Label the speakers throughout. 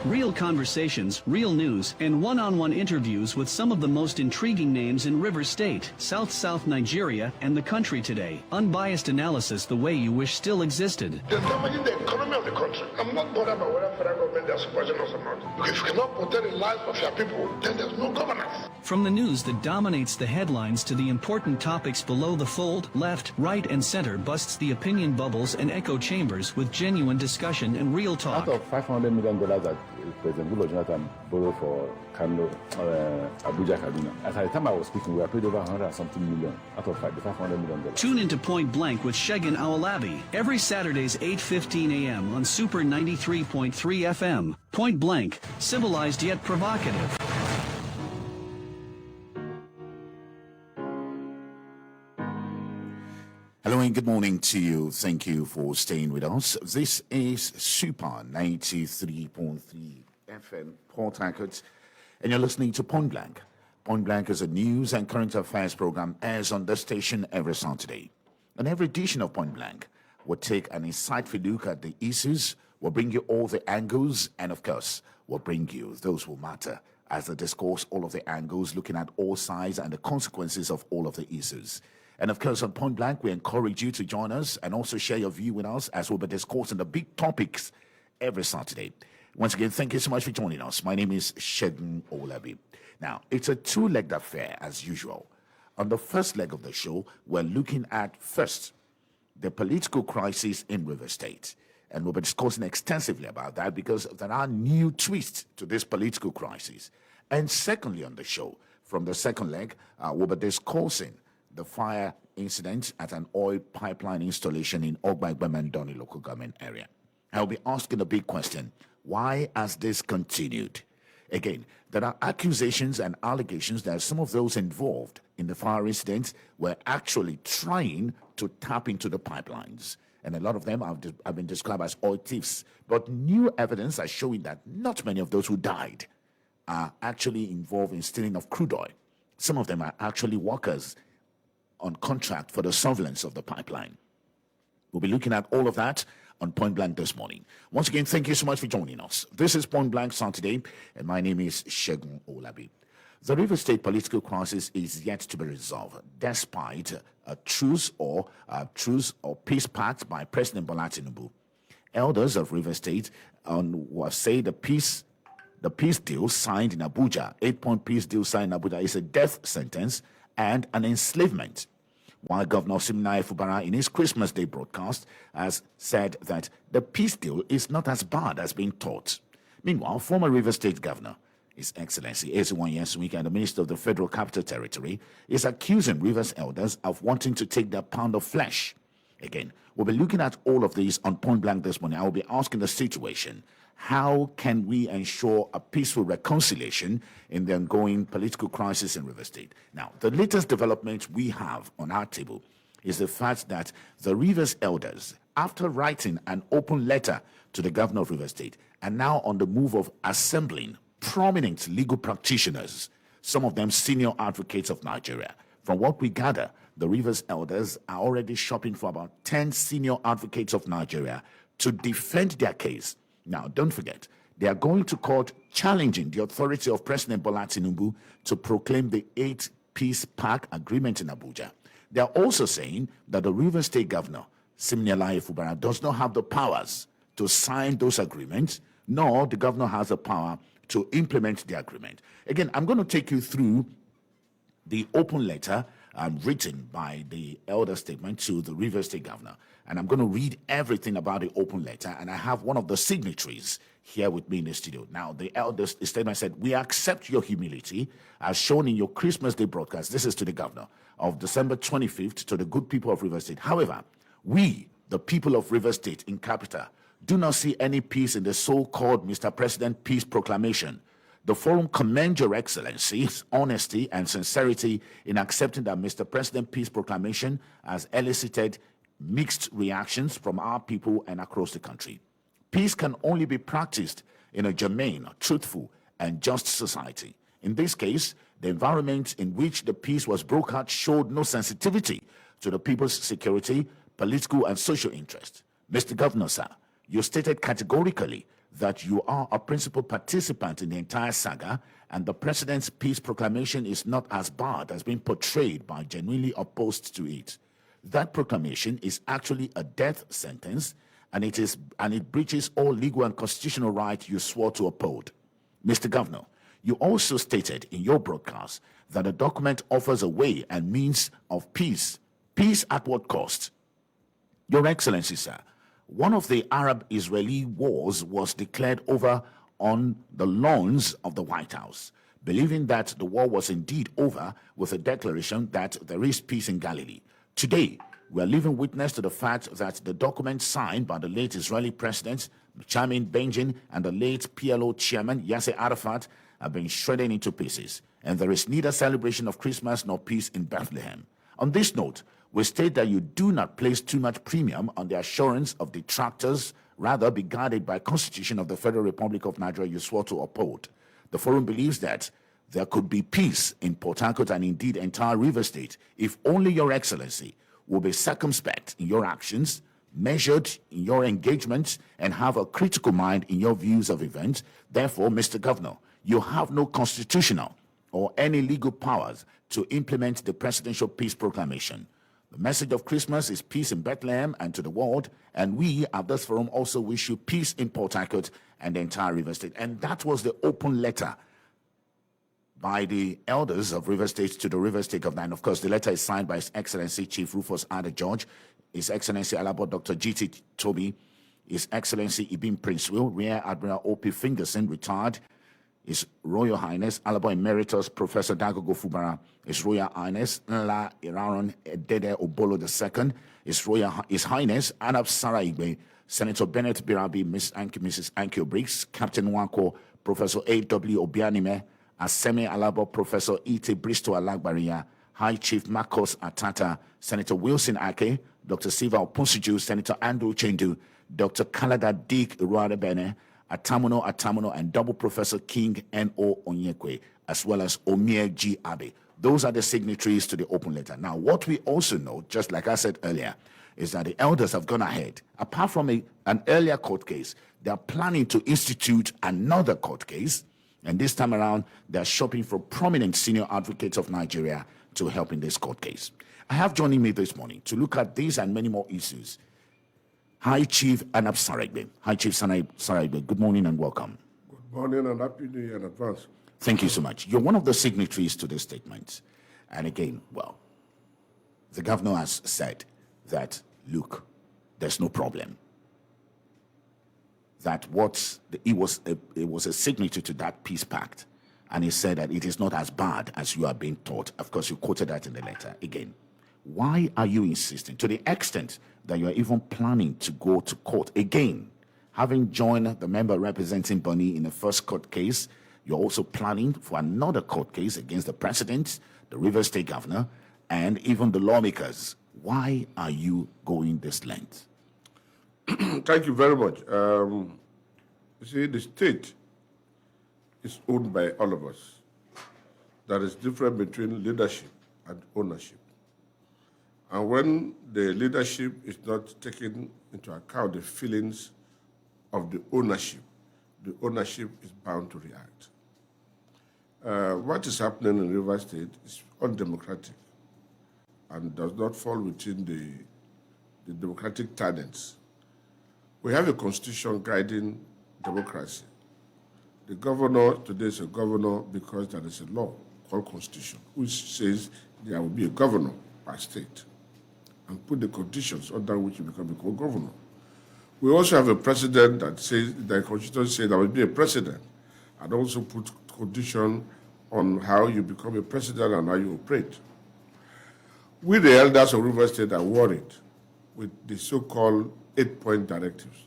Speaker 1: Real conversations, real news, and one-on-one interviews with some of the most intriguing names in River State, South Nigeria, and the country today. Unbiased analysis the way you wish still existed.
Speaker 2: They're damaging the economy of the country. I'm not bothered about whether federal government is supporting us or not. Because if you cannot protect the lives of your people, then there's no governance.
Speaker 1: From the news that dominates the headlines to the important topics below the fold, left, right, and center busts the opinion bubbles and echo chambers with genuine discussion and real talk.
Speaker 3: Out of $500 million that President Jonathan borrowed for Kano, Abuja, Kaduna. At the time I was speaking, we were paid over 100 and something million out of the $500 million.
Speaker 1: Tune into Point Blank with Shegun Awolabi every Saturdays 8:15 a.m. on Super 93.3 FM. Point Blank, civilized yet provocative.
Speaker 4: Hello and good morning to you. Thank you for staying with us. This is Super 93.3 FM Port Harcourt, and you're listening to Point Blank. Point Blank is a news and current affairs program airs on this station every Saturday. And every edition of Point Blank will take an insightful look at the issues, will bring you all the angles, and of course, will bring you those who matter as they discuss all of the angles, looking at all sides and the consequences of all of the issues. And of course, on Point Blank, we encourage you to join us and also share your view with us as we'll be discussing the big topics every Saturday. Once again, thank you so much for joining us. My name is Shegun Awolabi. Now, it's a two-legged affair as usual. On the first leg of the show, we're looking at first the political crisis in River State. And we'll be discussing extensively about that because there are new twists to this political crisis. And secondly on the show, from the second leg, we'll be discussing the fire incident at an oil pipeline installation in Ogba-Igbemendoni local government area. I'll be asking the big question, why has this continued? Again, there are accusations and allegations that some of those involved in the fire incident were actually trying to tap into the pipelines. And a lot of them have been described as oil thieves. But new evidence is showing that not many of those who died are actually involved in stealing of crude oil. Some of them are actually workers on contract for the surveillance of the pipeline. We'll be looking at all of that on Point Blank this morning. Once again, thank you so much for joining us. This is Point Blank Saturday, and my name is Shegun Awolabi. The River State political crisis is yet to be resolved, despite a truce or peace pact by President Bola Tinubu. Elders of River State say the peace deal signed in Abuja, 8-point peace deal signed in Abuja, is a death sentence and an enslavement. While Governor Nyesom Wike in his Christmas Day broadcast has said that the peace deal is not as bad as being taught. Meanwhile, former River State Governor, His Excellency Nyesom Wike, and the Minister of the Federal Capital Territory, is accusing Rivers elders of wanting to take their pound of flesh. Again, we'll be looking at all of these on Point Blank this morning. I will be asking the situation. How can we ensure a peaceful reconciliation in the ongoing political crisis in River State? Now, the latest development we have on our table is the fact that the Rivers elders, after writing an open letter to the governor of River State, are now on the move of assembling prominent legal practitioners, some of them senior advocates of Nigeria. From what we gather, the Rivers elders are already shopping for about 10 senior advocates of Nigeria to defend their case. Now, don't forget, they are going to court challenging the authority of President Bola Tinubu to proclaim the 8-peace pact agreement in Abuja. They are also saying that the River State Governor, Siminalayi Fubara, does not have the powers to sign those agreements, nor the governor has the power to implement the agreement. Again, I'm going to take you through the open letter written by the elder statement to the River State Governor. And I'm going to read everything about the open letter, and I have one of the signatories here with me in the studio. Now, the elder statement said, "We accept your humility as shown in your Christmas Day broadcast." This is to the governor of December 25th, to the good people of River State. However, we, the people of River State in capital, do not see any peace in the so-called Mr. President Peace Proclamation. The forum commends your excellency's honesty and sincerity in accepting that Mr. President Peace Proclamation has elicited mixed reactions from our people and across the country. Peace can only be practiced in a germane, truthful, and just society. In this case, the environment in which the peace was brokered showed no sensitivity to the people's security, political, and social interest. Mr. Governor, sir, you stated categorically that you are a principal participant in the entire saga, and the president's peace proclamation is not as bad as being portrayed by genuinely opposed to it. That proclamation is actually a death sentence, and it breaches all legal and constitutional rights you swore to uphold. Mr. Governor, you also stated in your broadcast that the document offers a way and means of peace. Peace at what cost? Your Excellency, sir, one of the Arab-Israeli wars was declared over on the lawns of the White House, believing that the war was indeed over with a declaration that there is peace in Galilee. Today, we are living witness to the fact that the document signed by the late Israeli president, Chairman Benjamin, and the late PLO chairman, Yasser Arafat, have been shredded into pieces, and there is neither celebration of Christmas nor peace in Bethlehem. On this note, we state that you do not place too much premium on the assurance of detractors, rather be guided by Constitution of the Federal Republic of Nigeria you swore to uphold. The forum believes that there could be peace in Port Harcourt and indeed entire River State if only Your Excellency will be circumspect in your actions, measured in your engagements, and have a critical mind in your views of events. Therefore, Mr. Governor, you have no constitutional or any legal powers to implement the presidential peace proclamation. The message of Christmas is peace in Bethlehem and to the world, and we at this forum also wish you peace in Port Harcourt and the entire River State. And that was the open letter by the elders of River State to the River State Governor. And of course, the letter is signed by His Excellency Chief Rufus Ada George, His Excellency Alabo Dr. G.T. Toby, His Excellency Ibim Prince Will, Rear Admiral O.P. Fingerson, retired, His Royal Highness Alabo Emeritus Professor Dagogo Fubara, His Royal Highness Nla Iraron Dede Obolo II, His Highness Anab Sarah Igbe, Senator Bennett Birabi, Mrs. Ankyo Briggs, Captain Wanko, Professor A.W. Obianime, Aseme Alabo, Professor E.T. Bristow Alagbaria, High Chief Marcos Atata, Senator Wilson Ake, Dr. Siva Opunsuju, Senator Andrew Chendu, Dr. Kalaga Dik Ruadebene, Atamuno, and Double Professor King N.O. Onyekwe, as well as Omie G. Abe. Those are the signatories to the open letter. Now, what we also know, just like I said earlier, is that the elders have gone ahead. Apart from an earlier court case, they are planning to institute another court case, and this time around, they are shopping for prominent senior advocates of Nigeria to help in this court case. I have joining me this morning to look at these and many more issues, High Chief Anab Saragbe. High Chief Saragbe, good morning and welcome.
Speaker 2: Good morning and happy New Year in advance.
Speaker 4: Thank you so much. You're one of the signatories to this statement. And again, well, the governor has said that, look, there's no problem. That it was a signature to that peace pact. And he said that it is not as bad as you are being taught. Of course, you quoted that in the letter. Again, why are you insisting, to the extent that you are even planning to go to court again, having joined the member representing Bonny in the first court case, you're also planning for another court case against the president, the River State governor, and even the lawmakers. Why are you going this length?
Speaker 2: Thank you very much. You see, the state is owned by all of us. There is difference between leadership and ownership. And when the leadership is not taking into account the feelings of the ownership is bound to react. What is happening in River State is undemocratic and does not fall within the democratic tenets. We have a constitution guiding democracy. The governor today is a governor because there is a law called constitution, which says there will be a governor per state and put the conditions under which you become a co-governor. We also have a president that says, the constitution says there will be a president, and also put condition on how you become a president and how you operate. We, the elders of River State, are worried with the so-called 8-point directives.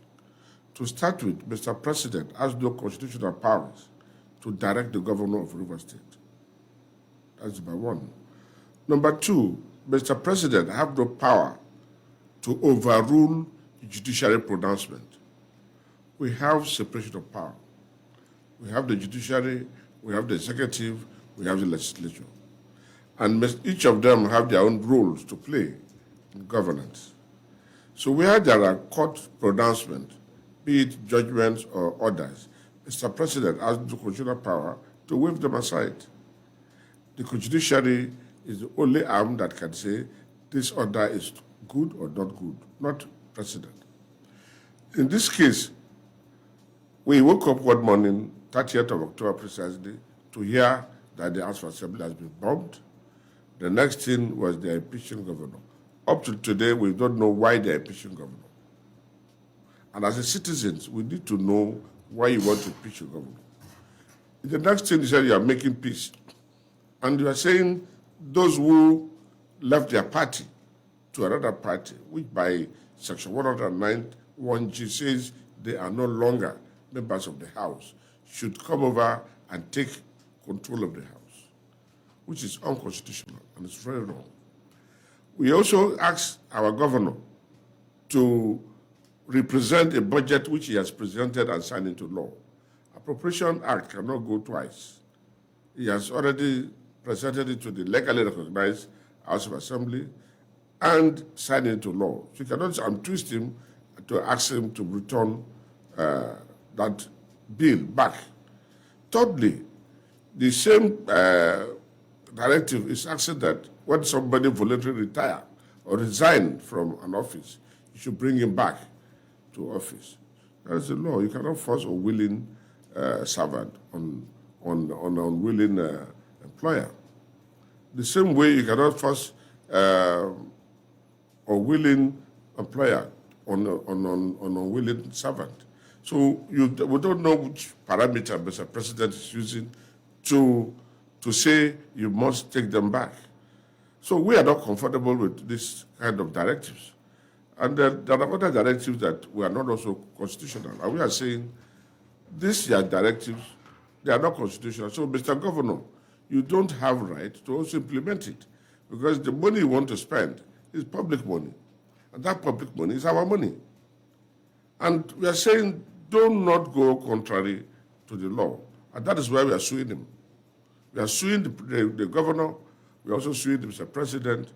Speaker 2: To start with, Mr. President has no constitutional powers to direct the governor of River State. That's number one. Number two, Mr. President has no power to overrule judiciary pronouncement. We have separation of power. We have the judiciary, we have the executive, we have the legislature. And each of them have their own roles to play in governance. So where there are court pronouncements be it judgments or orders, Mr. President has the constitutional power to wave them aside. The judiciary is the only arm that can say this order is good or not good, not President. In this case, we woke up one morning, 30th of October precisely, to hear that the House of Assembly has been bombed. The next thing was the impeaching governor. Up to today, we don't know why they're impeaching governor. And as a citizens, we need to know why you want to impeach a governor. The next thing you said, you are making peace. And you are saying those who left their party to another party, which by Section 109, 1G says they are no longer members of the House, should come over and take control of the House, which is unconstitutional and it's very wrong. We also asked our governor to represent a budget which he has presented and signed into law. Appropriation Act cannot go twice. He has already presented it to the legally recognized House of Assembly and signed it into law. So you cannot untwist him to ask him to return that bill back. Thirdly, the same directive is asking that when somebody voluntarily retire or resign from an office, you should bring him back to office. That is the law. You cannot force a willing servant on an unwilling employer. The same way you cannot force a willing employer on an unwilling servant. So we don't know which parameter Mr. President is using to say you must take them back. So we are not comfortable with this kind of directives. And there are other directives that we are not also constitutional. And we are saying these are directives, they are not constitutional. So, Mr. Governor, you don't have right to also implement it because the money you want to spend is public money. And that public money is our money. And we are saying do not go contrary to the law. And that is why we are suing him. We are suing the governor. We are also suing Mr. President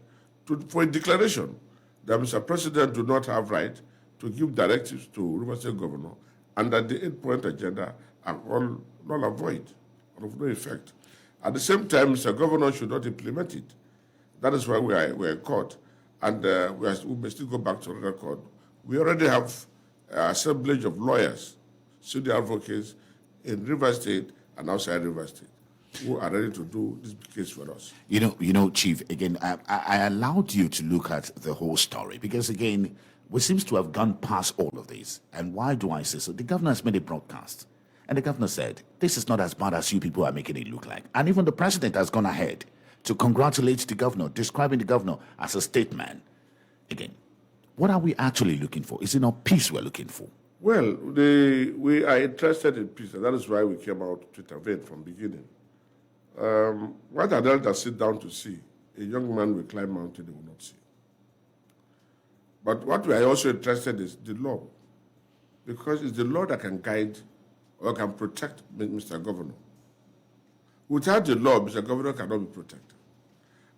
Speaker 2: for a declaration that Mr. President do not have right to give directives to River State Governor and that the 8-point agenda are all null and void, of no effect. At the same time, Mr. Governor should not implement it. That is why we're in court. And we may still go back to another court. We already have an assemblage of lawyers, senior advocates in River State and outside River State who are ready to do this case for us.
Speaker 4: You know, Chief, again, I allowed you to look at the whole story because, again, we seems to have gone past all of this. And why do I say so? The governor has made a broadcast. And the governor said, this is not as bad as you people are making it look like. And even the president has gone ahead to congratulate the governor, describing the governor as a statesman. Again, what are we actually looking for? Is it not peace we're looking for?
Speaker 2: Well, we are interested in peace, and that is why we came out to intervene from the beginning. What an elder sit down to see, a young man will climb mountain, he will not see. But what we are also interested in is the law, because it's the law that can guide or can protect Mr. Governor. Without the law, Mr. Governor cannot be protected.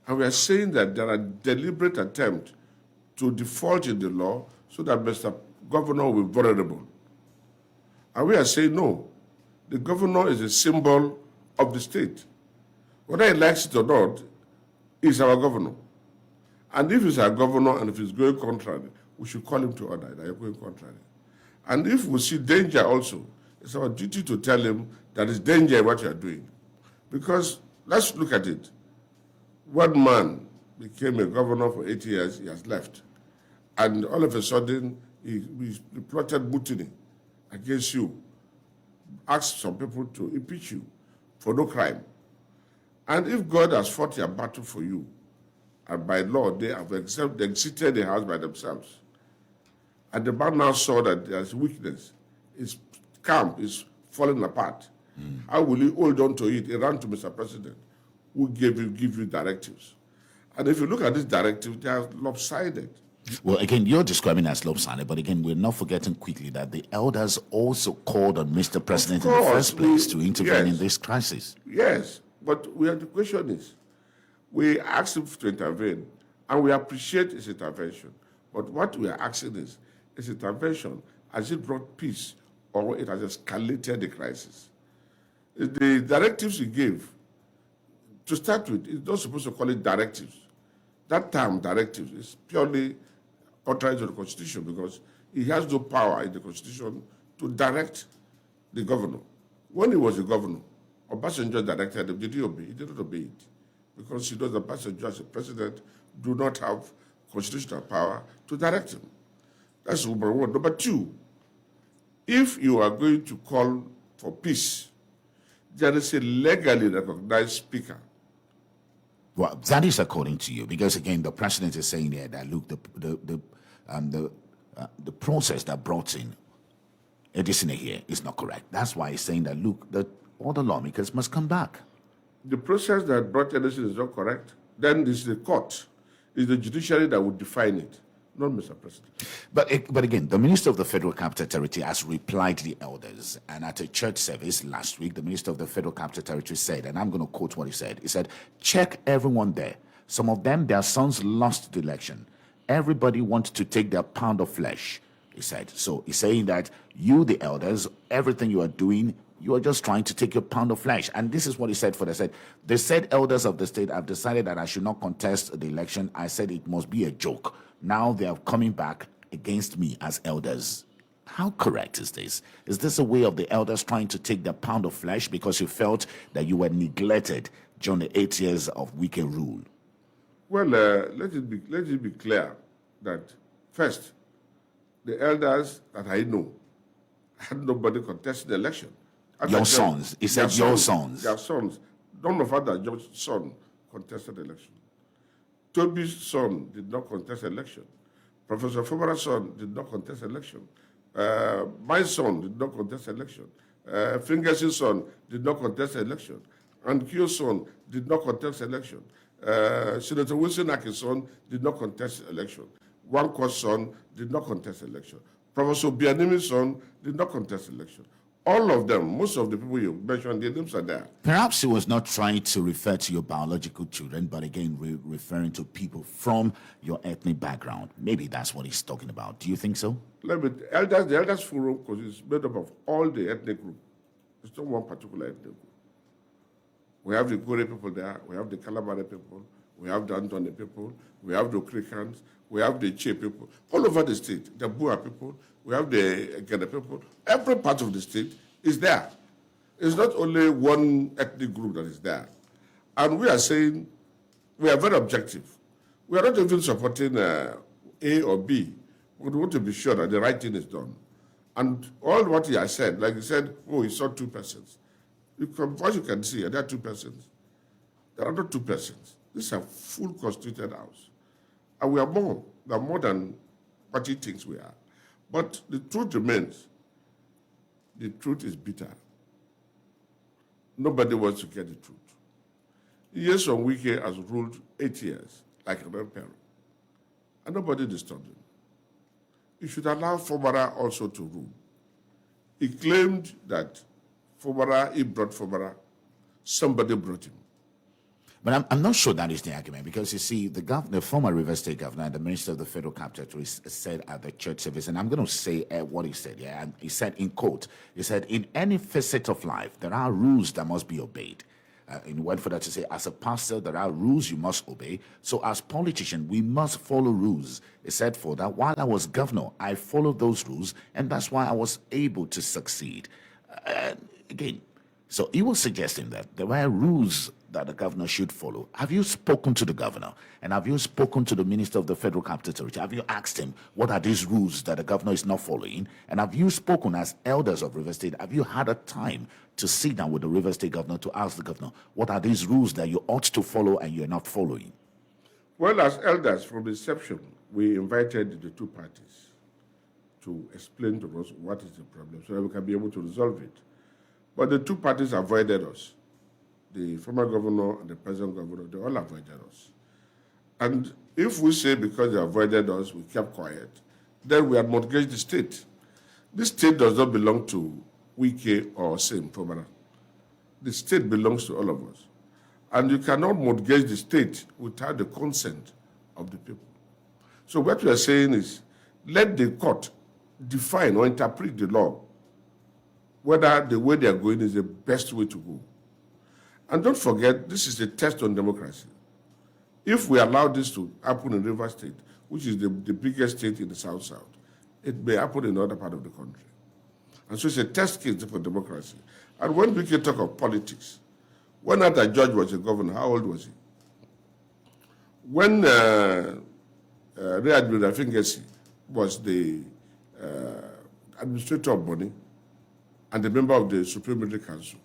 Speaker 2: And we are saying that there are deliberate attempts to default in the law so that Mr. Governor will be vulnerable. And we are saying no. The governor is a symbol of the state. Whether he likes it or not, he's our governor. And if he's our governor and if he's going contrary, we should call him to order that you're going contrary. And if we see danger also, it's our duty to tell him that it's danger in what you're doing. Because let's look at it. One man became a governor for 8 years, he has left. And all of a sudden, he plotted mutiny against you, asked some people to impeach you for no crime. And if God has fought your battle for you, and by law they have exited the house by themselves, and the man now saw that there's weakness, his camp is falling apart, how will he hold on to it? He ran to Mr. President, who give you directives. And if you look at these directives, they are lopsided.
Speaker 4: Well, again, you're describing as lopsided, but again, we're not forgetting quickly that the elders also called on Mr. President in the first place to intervene in this crisis.
Speaker 2: Yes, but the question is, we asked him to intervene, and we appreciate his intervention. But what we are asking is intervention has it brought peace or it has escalated the crisis? The directives he gave, to start with, it's not supposed to call it directives. That term, directives, is purely contrary to the Constitution because he has no power in the Constitution to direct the governor. When he was a governor, Obasanjo directed him. Did he obey? He didn't obey it because he knows that Obasanjo as a president do not have constitutional power to direct him. That's number one. Number two, if you are going to call for peace, there is a legally recognized speaker.
Speaker 4: Well, that is according to you, because again, the president is saying here that look, the process that brought in Edison here is not correct. That's why he's saying that look, all the lawmakers must come back.
Speaker 2: The process that brought Edison is not correct. Then it's the court, it's the judiciary that would define it, not Mr. President.
Speaker 4: But again, the Minister of the Federal Capital Territory has replied to the elders, and at a church service last week, the Minister of the Federal Capital Territory said, and I'm going to quote what he said, check everyone there. Some of them, their sons lost the election. Everybody wants to take their pound of flesh, he said. So he's saying that you, the elders, everything you are doing, you are just trying to take your pound of flesh. And this is what he said they said elders of the state have decided that I should not contest the election. I said it must be a joke. Now they are coming back against me as elders. How correct is this? Is this a way of the elders trying to take their pound of flesh because you felt that you were neglected during the 8 years of Wike rule?
Speaker 2: Well, let it be clear that first, the elders that I know had nobody contest the election.
Speaker 4: Your sons. He said your sons.
Speaker 2: Their sons. None of other George's son contested the election. Toby's son did not contest the election. Professor Fubara's son did not contest the election. My son did not contest the election. Fingers's son did not contest the election. And Kyo's son did not contest the election. Senator Wilson Aki's son did not contest the election. Wanko's son did not contest the election. Professor Bianimi's son did not contest the election. All of them, most of the people you mentioned, their names are there.
Speaker 4: Perhaps he was not trying to refer to your biological children, but again, referring to people from your ethnic background. Maybe that's what he's talking about. Do you think so?
Speaker 2: The Elders Forum, because it's made up of all the ethnic groups. It's not one particular ethnic group. We have the Gore people there, we have the Kalabare people, we have the Antone people, we have the Okrikans, we have the Che people, all over the state, the Bua people, we have the Gede people. Every part of the state is there. It's not only one ethnic group that is there. And we are saying, we are very objective. We are not even supporting A or B. We want to be sure that the right thing is done. And all what he has said, like he said, oh, he saw 2 persons. What you can see, there are 2 persons. There are not 2 persons. This is a full constituted house. And we are more. We are more than what he thinks we are. But the truth remains, the truth is bitter. Nobody wants to get the truth. Nyesom Wike has ruled 8 years like a grandparent, and nobody disturbed him. He should allow Fubara also to rule. He claimed that he brought Fubara, somebody brought him.
Speaker 4: But I'm not sure that is the argument, because you see, the former River State governor and the Minister of the Federal Capital Territory said at the church service, and I'm going to say what he said, yeah, and he said in quote, he said, in any facet of life, there are rules that must be obeyed. In word for that to say, as a pastor, there are rules you must obey. So as politicians, we must follow rules. He said for that, while I was governor, I followed those rules, and that's why I was able to succeed. Again, so he was suggesting that there were rules that the governor should follow. Have you spoken to the governor? And have you spoken to the Minister of the Federal Capital Territory? Have you asked him what are these rules that the governor is not following? And have you spoken as elders of River State? Have you had a time to sit down with the River State governor to ask the governor, what are these rules that you ought to follow and you're not following?
Speaker 2: Well, as elders from inception, we invited the 2 parties to explain to us what is the problem so that we can be able to resolve it. But the 2 parties avoided us. The former governor and the present governor, they all avoided us. And if we say because they avoided us, we kept quiet, then we had mortgaged the state. This state does not belong to Wike or Sim Fubara. The state belongs to all of us. And you cannot mortgage the state without the consent of the people. So what we are saying is, let the court define or interpret the law, whether the way they are going is the best way to go. And don't forget, this is a test on democracy. If we allow this to happen in Rivers State, which is the biggest state in the South-South, it may happen in another part of the country. And so it's a test case for democracy. And when we can talk of politics, when Arthur George was a governor, how old was he? When Rear Admiral Fingesi was the administrator of Bonny and the member of the Supreme Military Council,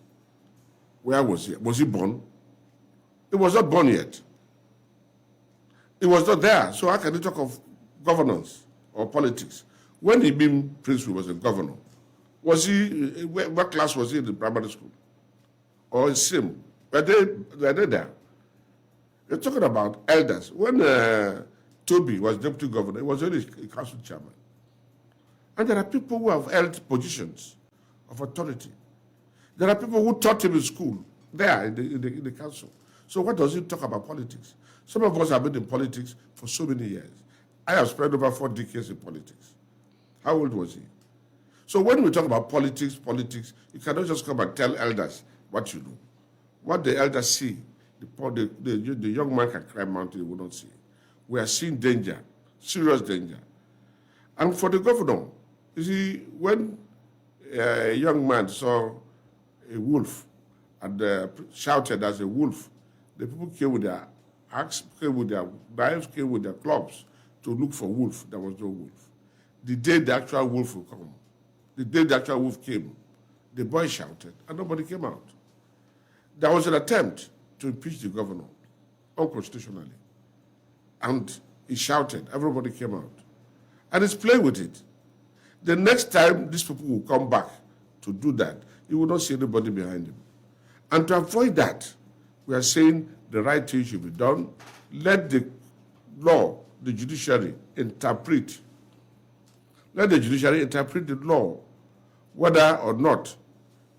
Speaker 2: where was he? Was he born? He was not born yet. He was not there. So how can you talk of governance or politics? When Ibim Prince was a governor, was he, what class was he in the primary school? Or same? Were they there? You're talking about elders. When Toby was deputy governor, he was only a council chairman. And there are people who have held positions of authority. There are people who taught him in school, there in the council. So what does he talk about politics? Some of us have been in politics for so many years. I have spent over 4 decades in politics. How old was he? So when we talk about politics, you cannot just come and tell elders what you do. What the elders see, the young man can climb mountain, he will not see. We are seeing danger, serious danger. And for the governor, you see, when a young man saw a wolf and shouted as a wolf, the people came with their axe, came with their knives, came with their clubs to look for wolf. There was no wolf. The day the actual wolf will come, the day the actual wolf came, the boy shouted and nobody came out. There was an attempt to impeach the governor unconstitutionally. And he shouted, everybody came out. And he's playing with it. The next time these people will come back to do that, you will not see anybody behind him. And to avoid that, we are saying the right thing should be done. Let the law, the judiciary, interpret. Let the judiciary interpret the law, whether or not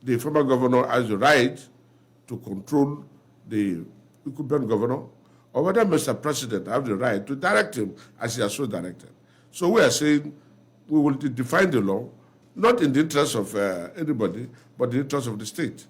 Speaker 2: the former governor has the right to control the incumbent governor, or whether Mr. President has the right to direct him as he has so directed. So we are saying we will define the law, not in the interest of anybody, but in the interest of the state.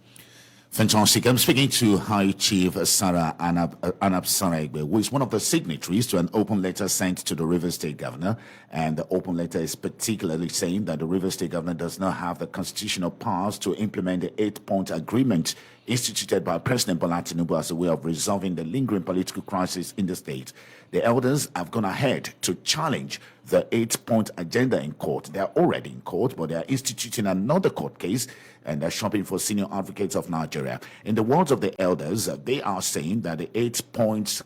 Speaker 4: Fantastic. I'm speaking to High Chief Sarah Anab Saraigbe, who is one of the signatories to an open letter sent to the Rivers State Governor. And the open letter is particularly saying that the Rivers State Governor does not have the constitutional powers to implement the 8-point agreement instituted by President Bola Tinubu as a way of resolving the lingering political crisis in the state. The elders have gone ahead to challenge the 8-point agenda in court. They are already in court, but they are instituting another court case, and they're shopping for senior advocates of Nigeria. In the words of the elders, they are saying that the 8-point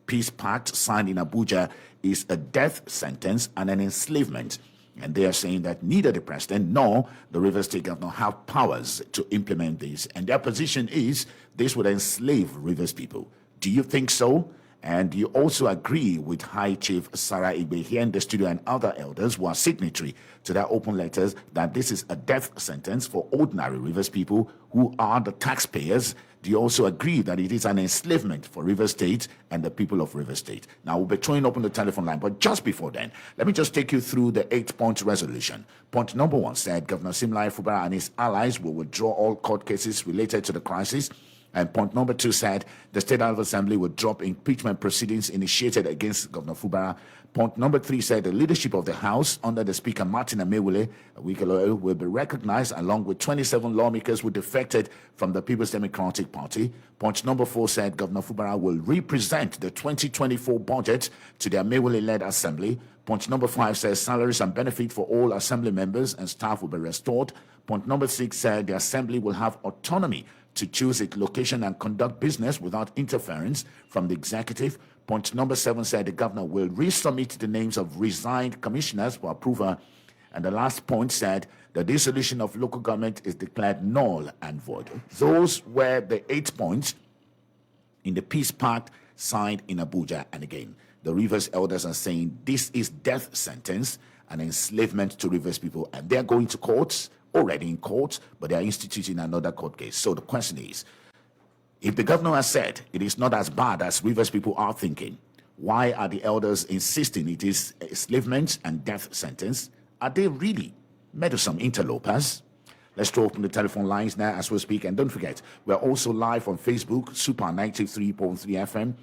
Speaker 4: peace pact signed in Abuja is a death sentence and an enslavement. And they are saying that neither the president nor the Rivers State Governor have powers to implement this. And their position is this would enslave Rivers people. Do you think so? And do you also agree with High Chief Sarah Igbe here in the studio and other elders who are signatory to their open letters that this is a death sentence for ordinary Rivers people who are the taxpayers? Do you also agree that it is an enslavement for Rivers State and the people of Rivers State? Now, we'll be throwing open the telephone line, but just before then, let me just take you through the 8-point resolution. Point number 1 said Governor Simlai Fubara and his allies will withdraw all court cases related to the crisis. And point number 2 said the State House of Assembly would drop impeachment proceedings initiated against Governor Fubara. Point number 3 said the leadership of the House under the Speaker Martin Amewule will be recognized along with 27 lawmakers who defected from the People's Democratic Party. Point number 4 said Governor Fubara will represent the 2024 budget to the Amewule-led Assembly. Point number 5 says salaries and benefits for all Assembly members and staff will be restored. Point number 6 said the Assembly will have autonomy to choose its location and conduct business without interference from the executive. Point number 7 said the governor will resubmit the names of resigned commissioners for approval. And the last point said the dissolution of local government is declared null and void. Those were the 8 points in the peace pact signed in Abuja. And again, the Rivers elders are saying this is death sentence and enslavement to Rivers people, and they're going to courts, already in court, but they are instituting another court case. So the question is, if the governor has said it is not as bad as Rivers people are thinking, why are the elders insisting it is enslavement and death sentence? Are they really meddlesome interlopers? Let's throw open the telephone lines now as we speak. And don't forget, we're also live on Facebook, Super 93.3 FM.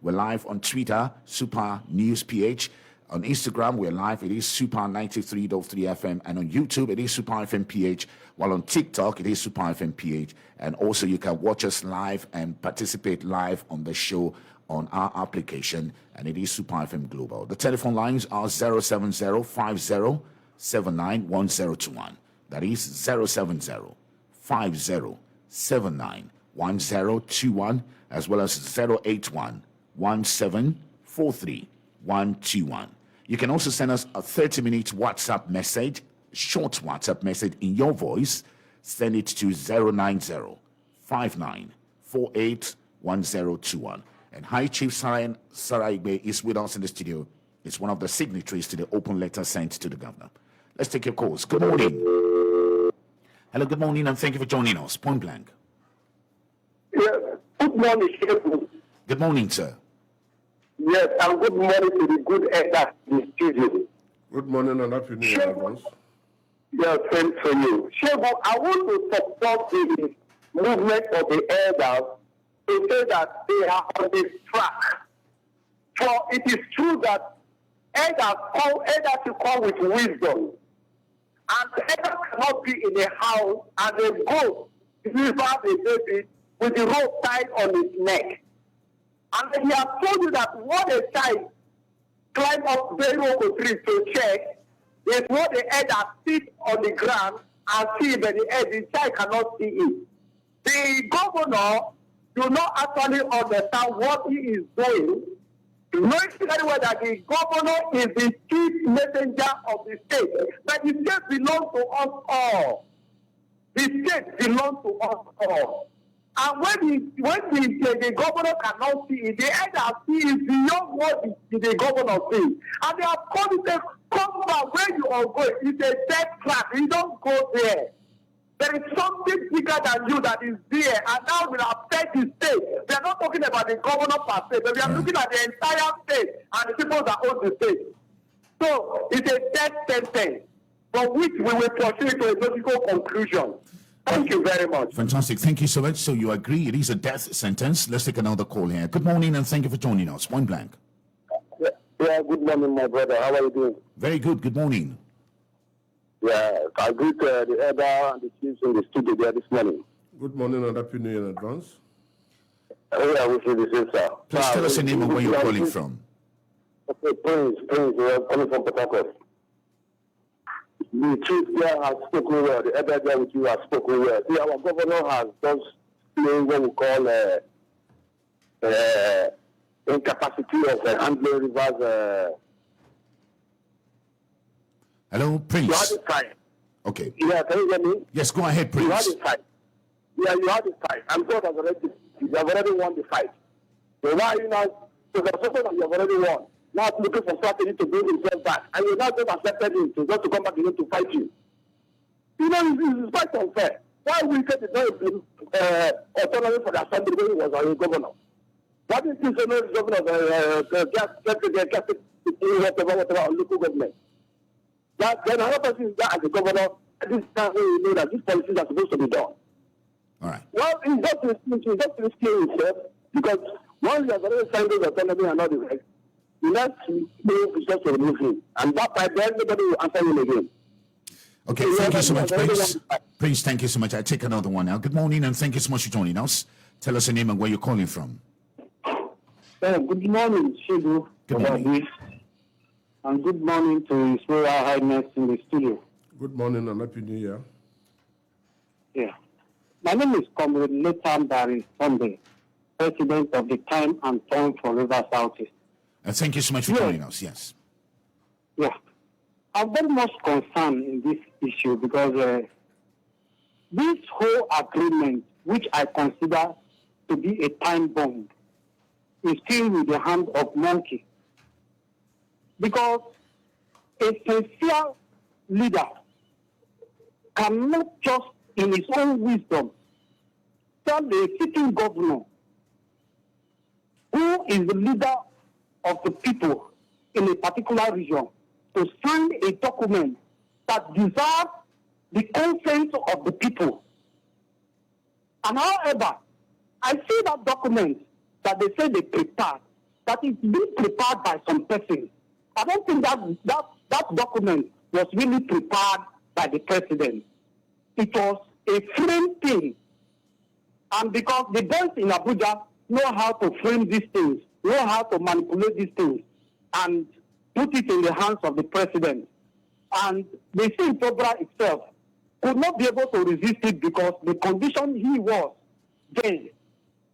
Speaker 4: We're live on Twitter, Super News PH. On Instagram, we're live. It is Super 93.3 FM. And on YouTube, it is Super FM PH. While on TikTok, it is Super FM PH. And also, you can watch us live and participate live on the show on our application. And it is Super FM Global. The telephone lines are 070-5079-1021. That is 070-5079-1021, as well as 081-1743-121. You can also send us a 30-minute WhatsApp message, short WhatsApp message in your voice. Send it to 090-5948-1021. And High Chief Saraigbe is with us in the studio. It's one of the signatories to the open letter sent to the governor. Let's take your calls. Good morning. Hello, good morning, and thank you for joining us. Point blank.
Speaker 5: Yes, good morning, Sheikh.
Speaker 4: Good morning, sir.
Speaker 5: Yes, and good morning to the good elder in the studio.
Speaker 2: Good morning and happy new year, advance.
Speaker 5: Yes, thanks for you. Sheikh, I want to support the movement of the elders to say that they are on the track. For it is true that elders come with wisdom. And the elder cannot be in a house and a goat deliver a baby with the rope tied on his neck. And he has told you that what a child climb up very low tree to check is what the elder sit on the ground and see, but the child cannot see it. The governor do not actually understand what he is doing. Knowing very well that the governor is the chief messenger of the state, but the state belongs to us all. The state belongs to us all. And when the governor cannot see it, the elder see is beyond what the governor sees. And they have called it a come back where you are going. It's a death trap. You don't go there. There is something bigger than you that is there, and now will affect the state. We are not talking about the governor per se, but we are looking at the entire state and the people that own the state. So it's a death sentence from which we will proceed to a logical conclusion. Thank you very much.
Speaker 4: Fantastic. Thank you so much. So you agree it is a death sentence. Let's take another call here. Good morning, and thank you for joining us. Point blank.
Speaker 5: Yeah, good morning, my brother. How are you doing?
Speaker 4: Very good. Good morning.
Speaker 5: Yeah, I greet the elder and the chiefs in the studio there this morning.
Speaker 2: Good morning and happy new year in advance.
Speaker 5: I wish you the same, sir.
Speaker 4: Please tell us your name and where you're calling from.
Speaker 5: Okay, Prince, we are calling from Port Harcourt. The chief there has spoken well. The elder there with you has spoken well. See, our governor has just playing what we call incapacity of handling rivers.
Speaker 4: Hello, Prince.
Speaker 5: You had it time.
Speaker 4: Okay.
Speaker 5: Yeah, can you hear me?
Speaker 4: Yes, go ahead, Prince.
Speaker 5: You had it time. Yeah, you had it time. I'm sure you have already won the fight. So why are you now, so the person that you have already won, now looking for strategy to bring himself back, and you now just accepted him to just to come back again to fight you. You know, it's quite unfair. Why we get the autonomy for the assembly when he was our governor? Why didn't you say no governor whatever on local government? That then another person is there as a governor, and this is how you know that these policies are supposed to be done.
Speaker 4: All right.
Speaker 5: Well, he's just risking himself because once he has already signed those autonomy and all the rest, he has to move just to remove him. And that time, then nobody will answer him again.
Speaker 4: Okay,
Speaker 5: So
Speaker 4: thank you so much,
Speaker 5: already
Speaker 4: Prince. Prince, thank you so much. I take another one now. Good morning, and thank you so much for joining us. Tell us your name and where you're calling from.
Speaker 5: Good morning, Shibu.
Speaker 4: Good morning.
Speaker 5: And good morning to His Royal Highness in the studio.
Speaker 2: Good morning and happy new year.
Speaker 5: Yeah. My name is Comrade Nathan Barry Sunday, President of the Time and Tone for River Southeast.
Speaker 4: And thank you so much for joining us. Yes.
Speaker 5: Yeah. I'm very much concerned in this issue because this whole agreement, which I consider to be a time bomb, is still with the hand of monkey. Because a sincere leader cannot just in his own wisdom tell the sitting governor, who is the leader of the people in a particular region, to sign a document that deserve the consent of the people. And however, I see that document that they say they prepared, that is being prepared by some person. I don't think that document was really prepared by the president. It was a framed thing. And because the boys in Abuja know how to frame these things, know how to manipulate these things, and put it in the hands of the president. And the same Cobra itself could not be able to resist it because the condition he was then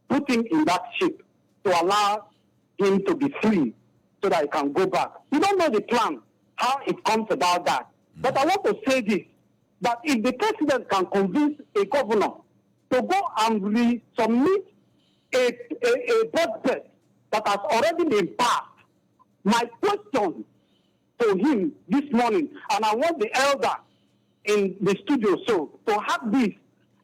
Speaker 5: put him in that ship to allow him to be free so that he can go back. We don't know the plan, how it comes about that. But I want to say this, that if the president can convince a governor to go and resubmit a budget that has already been passed, my question to him this morning, and I want the elder in the studio so to have this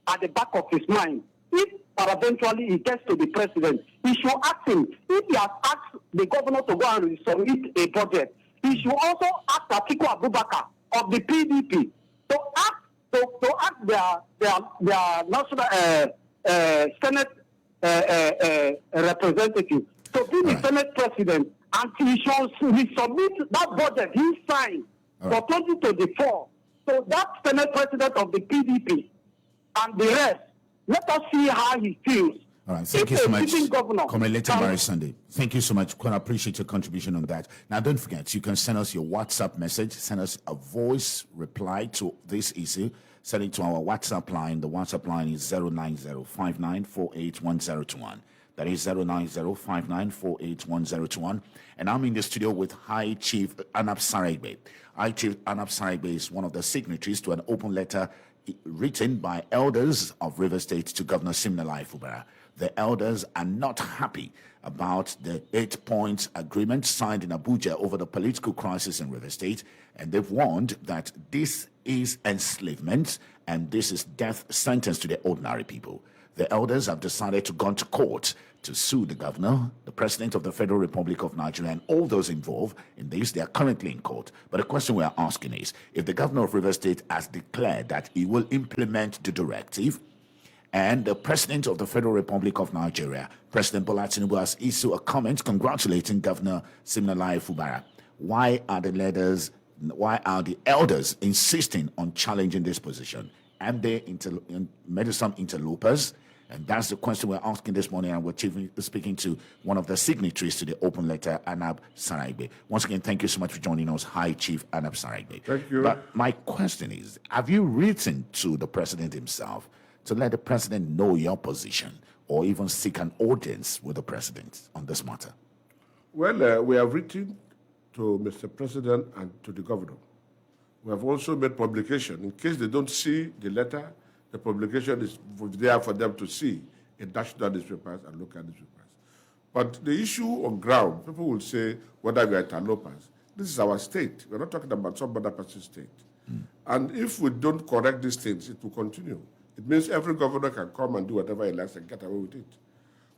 Speaker 5: at the back of his mind. If eventually he gets to the president, he should ask him. If he has asked the governor to go and submit a budget, he should also ask Atiku Abubakar of the PDP to ask their national Senate representative to be the Senate president, and he should resubmit that budget he signed for 2024. So that Senate president of the PDP and the rest, let us see how he feels.
Speaker 4: All right, thank you so much,
Speaker 5: Comrade
Speaker 4: Barry Sunday. Thank you so much. Quite appreciate your contribution on that. Now, don't forget, you can send us your WhatsApp message, send us a voice reply to this issue, send it to our WhatsApp line. The WhatsApp line is 09059481021. That is 09059481021. And I'm in the studio with High Chief Anab Sarigbe. High Chief Anab Sarigbe is one of the signatories to an open letter written by elders of River State to Governor Siminalayi Fubara. The elders are not happy about the 8-point agreement signed in Abuja over the political crisis in River State, and they've warned that this is enslavement and this is death sentence to the ordinary people. The elders have decided to go to court to sue the governor, the president of the Federal Republic of Nigeria, and all those involved in this. They are currently in court. But the question we are asking is, if the governor of River State has declared that he will implement the directive, and the president of the Federal Republic of Nigeria, President Bola Tinubu, has issued a comment congratulating Governor Siminalayi Fubara, why are the elders insisting on challenging this position? And they made some interlopers, and that's the question we're asking this morning, and we're speaking to one of the signatories to the open letter, Anab Sarigbe. Once again, thank you so much for joining us, High Chief Anab Sarigbe.
Speaker 2: Thank you.
Speaker 4: But my question is, have you written to the president himself to let the president know your position, or even seek an audience with the president on this matter?
Speaker 2: Well, we have written to Mr. President and to the governor. We have also made publication. In case they don't see the letter, the publication is there for them to see in national newspapers and local newspapers. But the issue on ground, people will say whether we are interlopers. This is our state. We're not talking about some other person's state. And if we don't correct these things, it will continue. It means every governor can come and do whatever he likes and get away with it.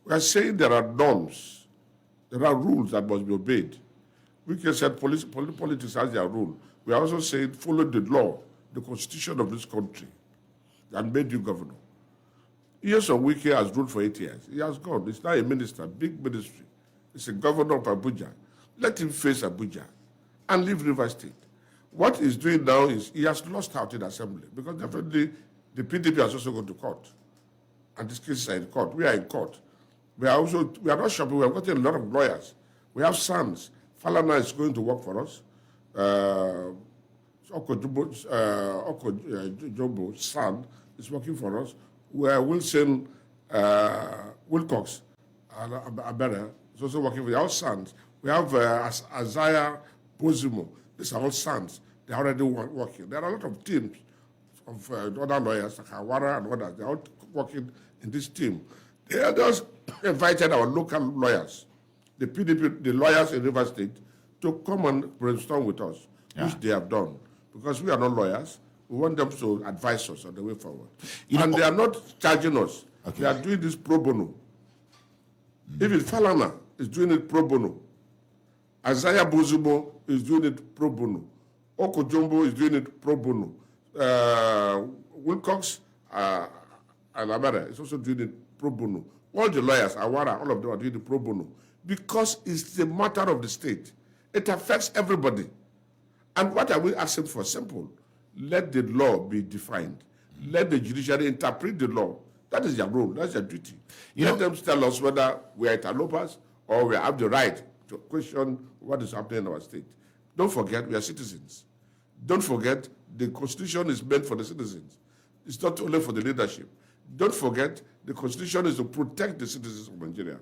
Speaker 2: We are saying there are norms, there are rules that must be obeyed. We can say politics has their rule. We are also saying follow the law, the constitution of this country that made you governor. Nyesom Wike has ruled for 8 years. He has gone. He's now a minister, big ministry. He's a governor of Abuja. Let him face Abuja and leave River State. What he's doing now is he has lost out in assembly because definitely the PDP has also gone to court. And these cases are in court. We are in court. We are not shopping. We have gotten a lot of lawyers. We have sons. Falana is going to work for us. Jobo's son is working for us. We are Wilson Wilcox Abera is also working for our sons. We have Isaiah Bozimo. These are all sons. They are already working. There are a lot of teams of other lawyers, like Hawara and others. They are all working in this team. They are just invited our local lawyers, the PDP, the lawyers in River State, to come and brainstorm with us, which they have done. Because we are not lawyers, we want them to advise us on the way forward. And they are not charging us. Okay. They are doing this pro bono. Even Falana is doing it pro bono. Isaiah Bozumo is doing it pro bono. Okojumbo is doing it pro bono. Wilcox and Amara is also doing it pro bono. All the lawyers, Awara, all of them are doing it pro bono. Because it's a matter of the state. It affects everybody. And what are we asking for? Simple. Let the law be defined. Let the judiciary interpret the law. That is their role. That's their duty. Let them tell us whether we are interlopers or we have the right to question what is happening in our state. Don't forget, we are citizens. Don't forget, the Constitution is meant for the citizens. It's not only for the leadership. Don't forget, the Constitution is to protect the citizens of Nigeria.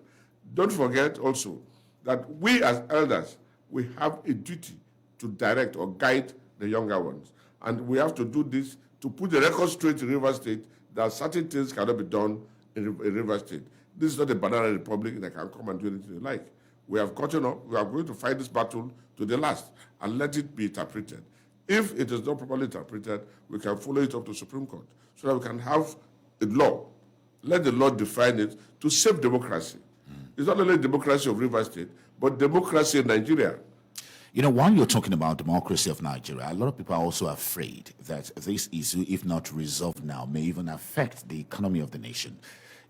Speaker 2: Don't forget also that we as elders, we have a duty to direct or guide the younger ones. And we have to do this to put the record straight in River State that certain things cannot be done in River State. This is not a banana republic that can come and do anything they like. We have gotten up, we are going to fight this battle to the last and let it be interpreted. If it is not properly interpreted, we can follow it up to Supreme Court so that we can have a law. Let the law define it to save democracy. It's not only democracy of River State, but democracy in Nigeria.
Speaker 4: You know, while you're talking about democracy of Nigeria, a lot of people are also afraid that this issue, if not resolved now, may even affect the economy of the nation.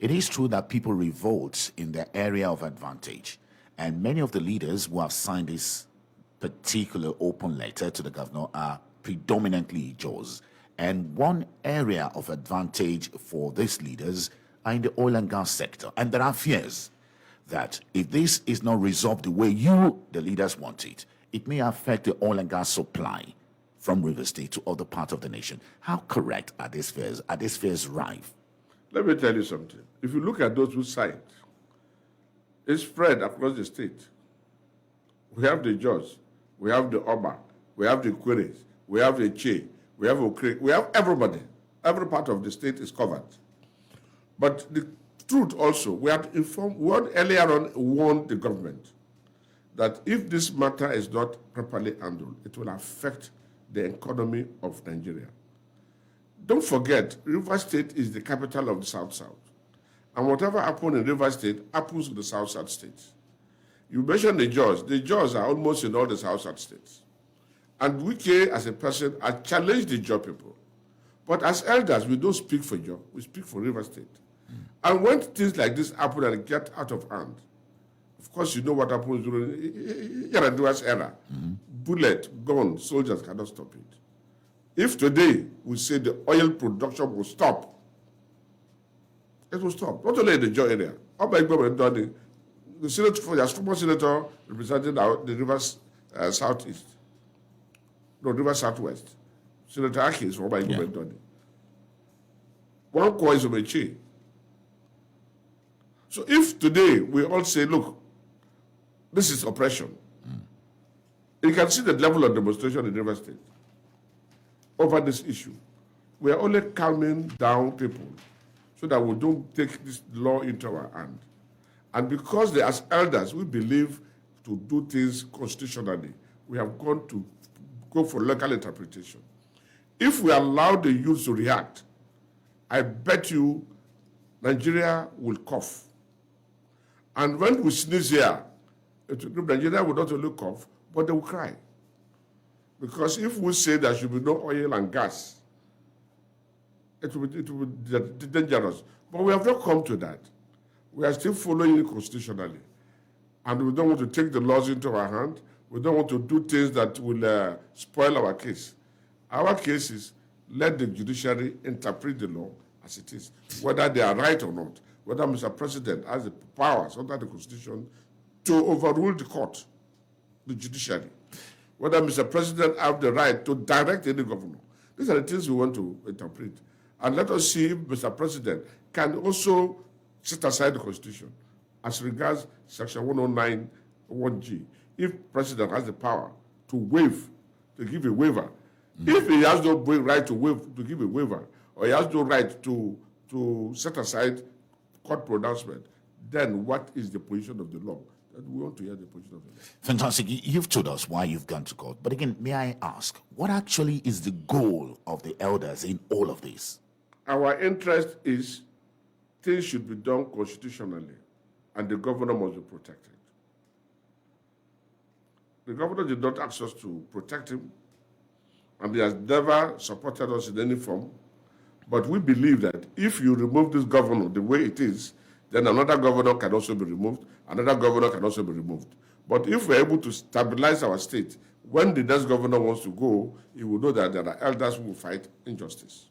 Speaker 4: It is true that people revolt in their area of advantage, and many of the leaders who have signed this particular open letter to the governor are predominantly Jaws. And one area of advantage for these leaders are in the oil and gas sector. And there are fears that if this is not resolved the way you, the leaders, want it, it may affect the oil and gas supply from River State to other parts of the nation. How correct are these fears? Are these fears rife?
Speaker 2: Let me tell you something. If you look at those who signed, it's spread across the state. We have the Jaws, we have the Oba, we have the Queries, we have the Che, we have Okre, we have everybody. Every part of the state is covered. But the truth also, we have informed, earlier on warned the government that if this matter is not properly handled, it will affect the economy of Nigeria. Don't forget, River State is the capital of the South-South. And whatever happened in River State happens in the South-South states. You mentioned the Jaws. The Jaws are almost in all the South-South states. And Wike, as a person, has challenged the Jaw people. But as elders, we don't speak for Jaw. We speak for River State. And when things like this happen and get out of hand, of course, you know what happens during Yaradua's era. Bullet, gun, soldiers cannot stop it. If today we say the oil production will stop, it will stop. Not only in the Jaw area. The senator, for the former senator representing the Rivers Southeast, no, River Southwest, Senator Aki is from Igbo. One core is Omeche. So if today we all say, look, this is oppression, you can see the level of demonstration in River State over this issue. We are only calming down people so that we don't take this law into our hand. And because they, as elders, we believe to do things constitutionally, we have gone to go for local interpretation. If we allow the youth to react, I bet you Nigeria will cough. And when we sneeze here, Nigeria will not only cough, but they will cry. Because if we say there should be no oil and gas, it will be dangerous. But we have not come to that. We are still following it constitutionally. And we don't want to take the laws into our hand. We don't want to do things that will spoil our case. Our case is let the judiciary interpret the law as it is, whether they are right or not, whether Mr. President has the powers under the Constitution to overrule the court, the judiciary, whether Mr. President has the right to direct any governor. These are the things we want to interpret. And let us see if Mr. President can also set aside the Constitution as regards Section 109 1G. If President has the power to waive, to give a waiver, if he has no right to give a waiver, or he has no right to set aside court pronouncement, then what is the position of the law? And we want to hear the position of the law.
Speaker 4: Fantastic. You've told us why you've gone to court. But again, may I ask, what actually is the goal of the elders in all of this?
Speaker 2: Our interest is things should be done constitutionally, and the governor must be protected. The governor did not ask us to protect him. and he has never supported us in any form. But we believe that if you remove this governor the way it is, then another governor can also be removed, another governor can also be removed. But if we're able to stabilize our state, when the next governor wants to go, he will know that there are elders who will fight injustice.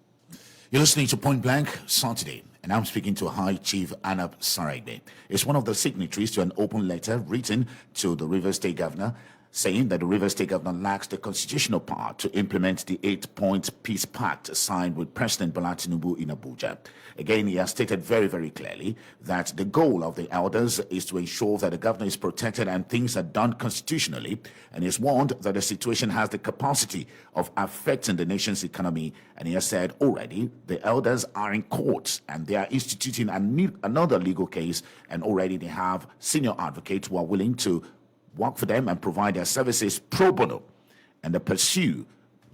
Speaker 4: You're listening to Point Blank Saturday, and I'm speaking to High Chief Anab Saragbe. He's one of the signatories to an open letter written to the Rivers State Governor, saying that the Rivers State Governor lacks the constitutional power to implement the 8-point peace pact signed with President Tinubu in Abuja. Again, he has stated very, very clearly that the goal of the elders is to ensure that the governor is protected and things are done constitutionally, and he has warned that the situation has the capacity of affecting the nation's economy. And he has said already the elders are in court and they are instituting another legal case, and already they have senior advocates who are willing to work for them and provide their services pro bono, and the pursuit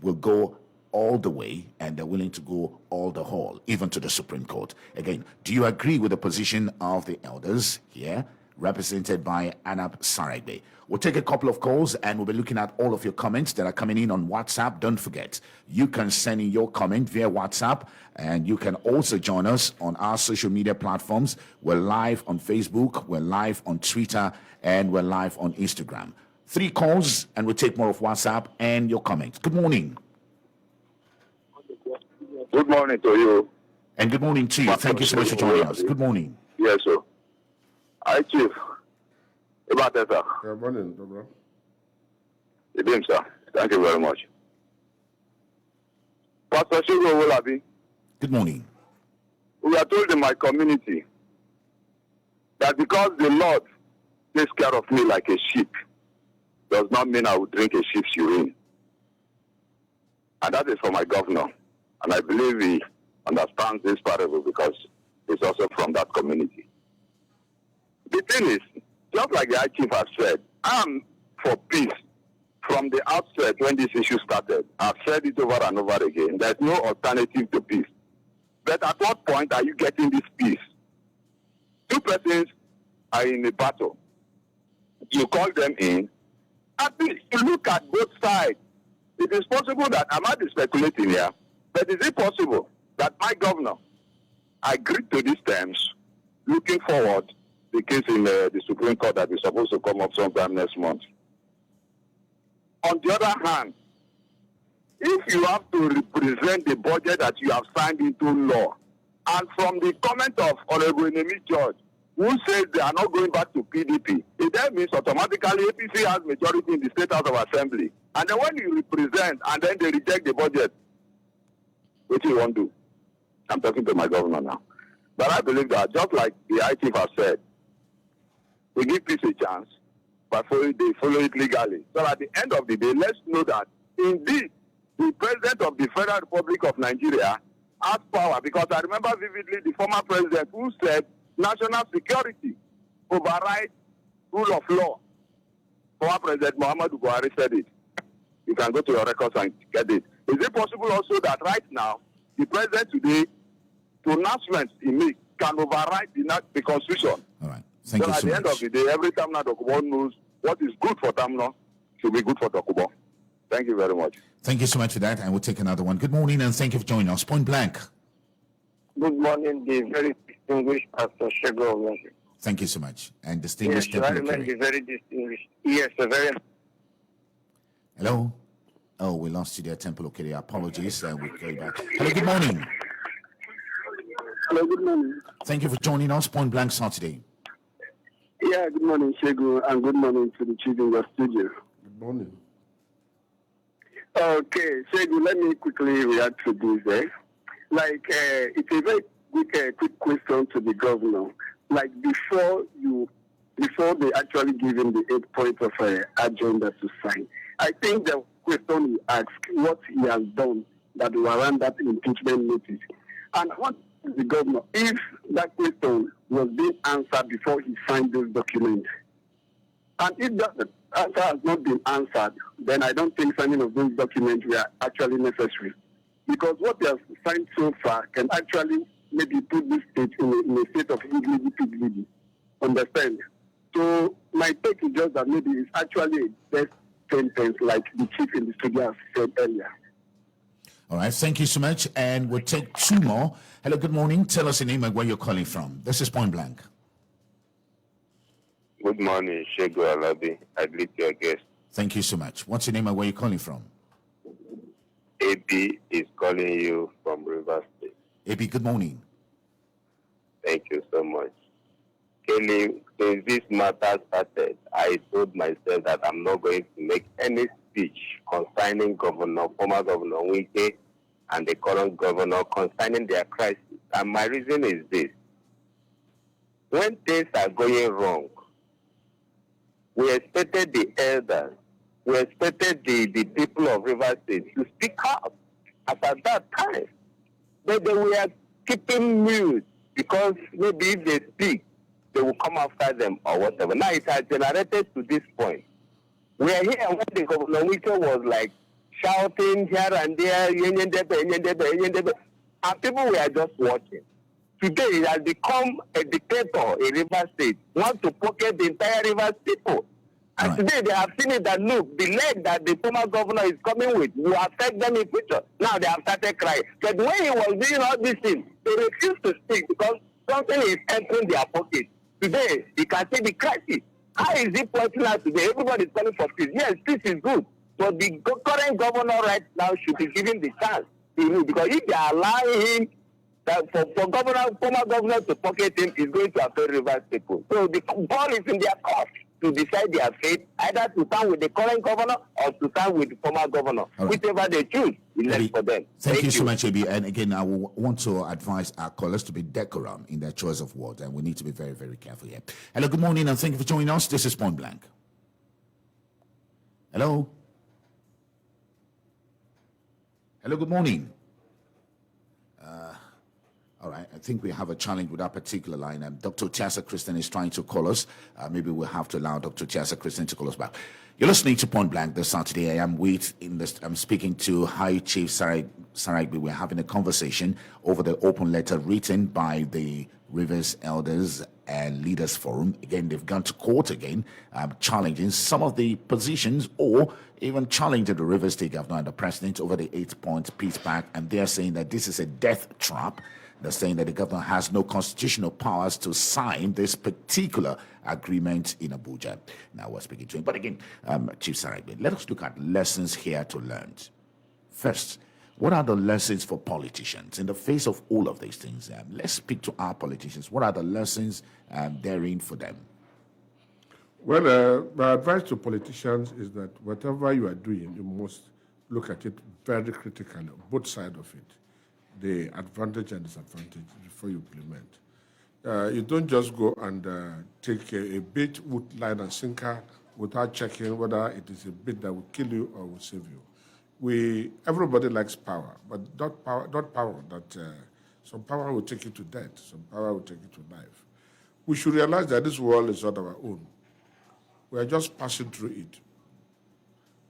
Speaker 4: will go all the way, and they're willing to go all the haul, even to the Supreme Court. Again, do you agree with the position of the elders here, represented by Anab Saragbe? We'll take a couple of calls, and we'll be looking at all of your comments that are coming in on WhatsApp. Don't forget, you can send in your comment via WhatsApp, and you can also join us on our social media platforms. We're live on Facebook, we're live on Twitter, and we're live on Instagram. 3 calls, and we'll take more of WhatsApp and your comments. Good morning.
Speaker 5: Good morning to you.
Speaker 4: And good morning to you. Thank you so much for joining us. Good morning.
Speaker 5: Yes, sir. Hi, Chief. About that, sir.
Speaker 2: Good morning, Dobro.
Speaker 5: Good evening, sir. Thank you very much. Pastor Shigo Wolabi,
Speaker 4: Good morning.
Speaker 5: we are told in my community that because the Lord takes care of me like a sheep, does not mean I will drink a sheep's urine. And that is for my governor. And I believe he understands this parable because he's also from that community. The thing is, just like the High Chief has said, I'm for peace from the outset when this issue started. I've said it over and over again. There's no alternative to peace. But at what point are you getting this peace? 2 persons are in a battle. You call them in. At least you look at both sides. It is possible that, I'm not speculating here, but is it possible that my governor agreed to these terms, looking forward the case in the Supreme Court that is supposed to come up sometime next month? On the other hand, if you have to represent the budget that you have signed into law, and from the comment of Honorable Nemi George, who says they are not going back to PDP, it then means automatically APC has majority in the State House of Assembly. And then when you represent and then they reject the budget, what do you want to do? I'm talking to my governor now. But I believe that just like the High Chief has said, we give peace a chance, but follow it legally. So at the end of the day, let's know that indeed the President of the Federal Republic of Nigeria has power, because I remember vividly the former president who said national security overrides rule of law. Former President Muhammadu Buhari said it. You can go to your records and get it. Is it possible also that right now, the president today, pronouncements he makes can override the Constitution?
Speaker 4: All right. Thank you
Speaker 5: at
Speaker 4: so
Speaker 5: the
Speaker 4: much.
Speaker 5: end of the day, every Tamna Dokubo knows what is good for Tamna should be good for Dokubo. Thank you very much.
Speaker 4: Thank you so much for that, and we'll take another one. Good morning, and thank you for joining us. Point Blank.
Speaker 6: Good morning, the very distinguished Pastor Shego.
Speaker 4: Thank you so much. And
Speaker 6: Yes,
Speaker 4: distinguished
Speaker 6: I
Speaker 4: Temple
Speaker 6: remain
Speaker 4: Okere.
Speaker 6: the very distinguished. Yes, a very.
Speaker 4: Hello? Oh, we lost you there, Temple Okere. Apologies, and we'll go back. Hello, good morning.
Speaker 6: Hello, good morning.
Speaker 4: Thank you for joining us. Point Blank Saturday.
Speaker 6: Yeah, good morning, Shego, and good morning to the chief in the studio.
Speaker 2: Good morning.
Speaker 6: Okay, Shego, let me quickly react to this. It's a very quick question to the governor. Like before they actually give him the 8 points of agenda to sign, I think the question he asked what he has done that will around that impeachment notice. And what is the governor, if that question was being answered before he signed those documents, and if that answer has not been answered, then I don't think signing of those documents were actually necessary. Because what they have signed so far can actually maybe put this state in a state of higgledy-piggledy. Understand? So my take is just that maybe it's actually a best sentence, like the chief in the studio has said earlier.
Speaker 4: All right, thank you so much. And we'll take two more. Hello, good morning. Tell us your name and where you're calling from. This is Point Blank.
Speaker 7: Good morning, Shego Alabi. I greet your guest.
Speaker 4: Thank you so much. What's your name and where you're calling from?
Speaker 7: AB is calling you from Rivers State.
Speaker 4: AB, good morning.
Speaker 7: Thank you so much. Kelly, since this matter started, I told myself that I'm not going to make any speech concerning former Governor Wike and the current governor concerning their crisis. And my reason is this. When things are going wrong, we expected the elders, we expected the people of Rivers State to speak up as at that time. But they were keeping mute because maybe if they speak, they will come after them or whatever. Now it has generated to this point. We are here when the Governor Wike was like shouting here and there, and people were just watching. Today it has become a dictator in Rivers State, want to pocket the entire Rivers people. And
Speaker 4: right.
Speaker 7: Today they have seen it that look, the leg that the former governor is coming with will affect them in future. Now they have started crying. But when he was doing all these things, they refused to speak because something is entering their pocket. Today, you can see the crisis. How is it pointing out today? Everybody is calling for peace. Yes, peace is good. But the current governor right now should be given the chance to move. Because if they are allowing him, that former governor to pocket him is going to affect Rivers people. So the ball is in their court to decide their fate, either to stand with the current governor or to stand with the former governor. Right. Whichever they choose, is left for them.
Speaker 4: Thank you so much, AB. And again, I want to advise our callers to be decorum in their choice of words, and we need to be very, very careful here. Hello, good morning, and thank you for joining us. This is Point Blank. Hello? Hello, good morning. All right, I think we have a challenge with that particular line. Dr. Tiasa Christian is trying to call us. Maybe we'll have to allow Dr. Tiasa Christian to call us back. You're listening to Point Blank this Saturday. I'm speaking to High Chief Saragbi. We're having a conversation over the open letter written by the Rivers Elders and Leaders Forum. Again, they've gone to court again, challenging some of the positions or even challenging the Rivers State Governor and the President over the 8-point peace pact. And they're saying that this is a death trap. They're saying that the governor has no constitutional powers to sign this particular agreement in Abuja. Now we're speaking to him. But again, Chief Saragbe, let us look at lessons here to learn. First, what are the lessons for politicians in the face of all of these things? Let's speak to our politicians. What are the lessons therein for them?
Speaker 2: Well, my advice to politicians is that whatever you are doing, you must look at it very critically, both sides of it, the advantage and disadvantage before you implement. You don't just go and take a bait with line and sinker without checking whether it is a bait that will kill you or will save you. Everybody likes power, but not power that some power will take you to death, some power will take you to life. We should realize that this world is not our own. We are just passing through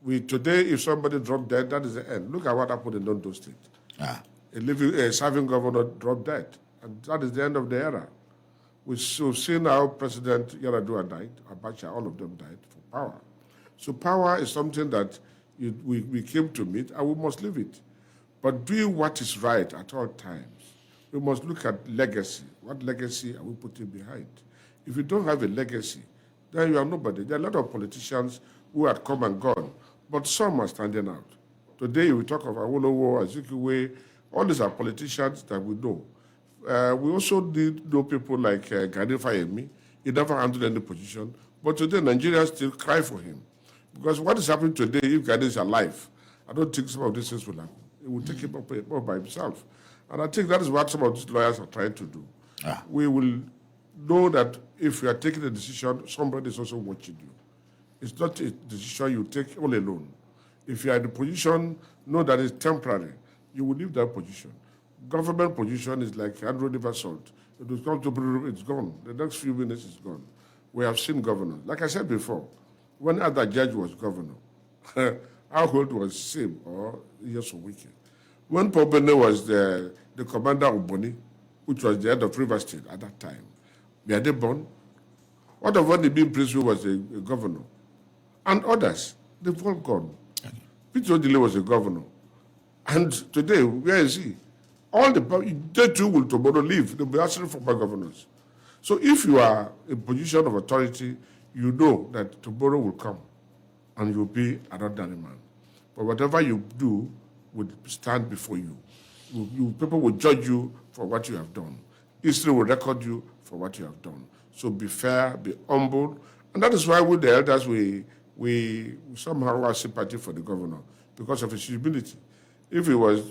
Speaker 2: it. Today, if somebody dropped dead, that is the end. Look at what happened in Ondo State. A serving governor dropped dead, and that is the end of the era. We've seen how President Yar'Adua died, Abacha, all of them died for power. So power is something that we came to meet, and we must live it. But doing what is right at all times, we must look at legacy. What legacy are we putting behind? If you don't have a legacy, then you are nobody. There are a lot of politicians who had come and gone, but some are standing out. Today, we talk of Awolowo, Azikiwe. All these are politicians that we know. We also know people like Gani Fayemi. He never handled any position. But today, Nigerians still cry for him. Because what is happening today, if Gani is alive, I don't think some of these things will happen. He will take him up by himself. And I think that is what some of these lawyers are trying to do. We will know that if you are taking a decision, somebody is also watching you. It's not a decision you take all alone. If you are in a position, know that it's temporary. You will leave that position. Government position is like unresolved salt. It will come to it's gone. The next few minutes is gone. We have seen governors. Like I said before, when other judge was governor, our hold was same or Nyesom Wike. When Pobene was the commander of Boni, which was the head of River State at that time, were they born? What of when the being Prince was a governor? And others, they've all gone. Peter Odile was a governor. And today, where is he? All they too will tomorrow leave. They'll be asking for my governors. So if you are in position of authority, you know that tomorrow will come and you'll be an ordinary man. But whatever you do will stand before you. People will judge you for what you have done. History will record you for what you have done. So be fair, be humble. And that is why with the elders, we somehow have sympathy for the governor because of his humility. If he was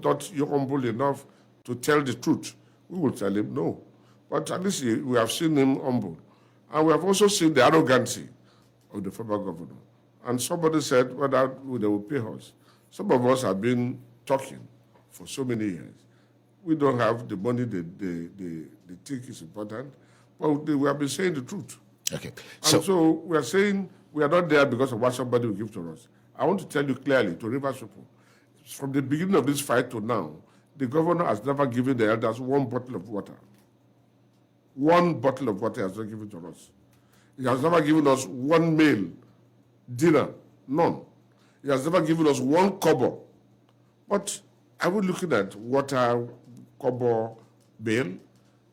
Speaker 2: not humble enough to tell the truth, we will tell him no. But at least we have seen him humble. And we have also seen the arrogancy of the former governor. And somebody said whether they will pay us. Some of us have been talking for so many years. We don't have the money they think is important, but we have been saying the truth.
Speaker 4: Okay.
Speaker 2: So we are saying we are not there because of what somebody will give to us. I want to tell you clearly to Rivers people, from the beginning of this fight to now, the governor has never given the elders one bottle of water. One bottle of water has not given to us. He has never given us one meal, dinner, none. He has never given us one kobo. But are we looking at water, kobo, bail?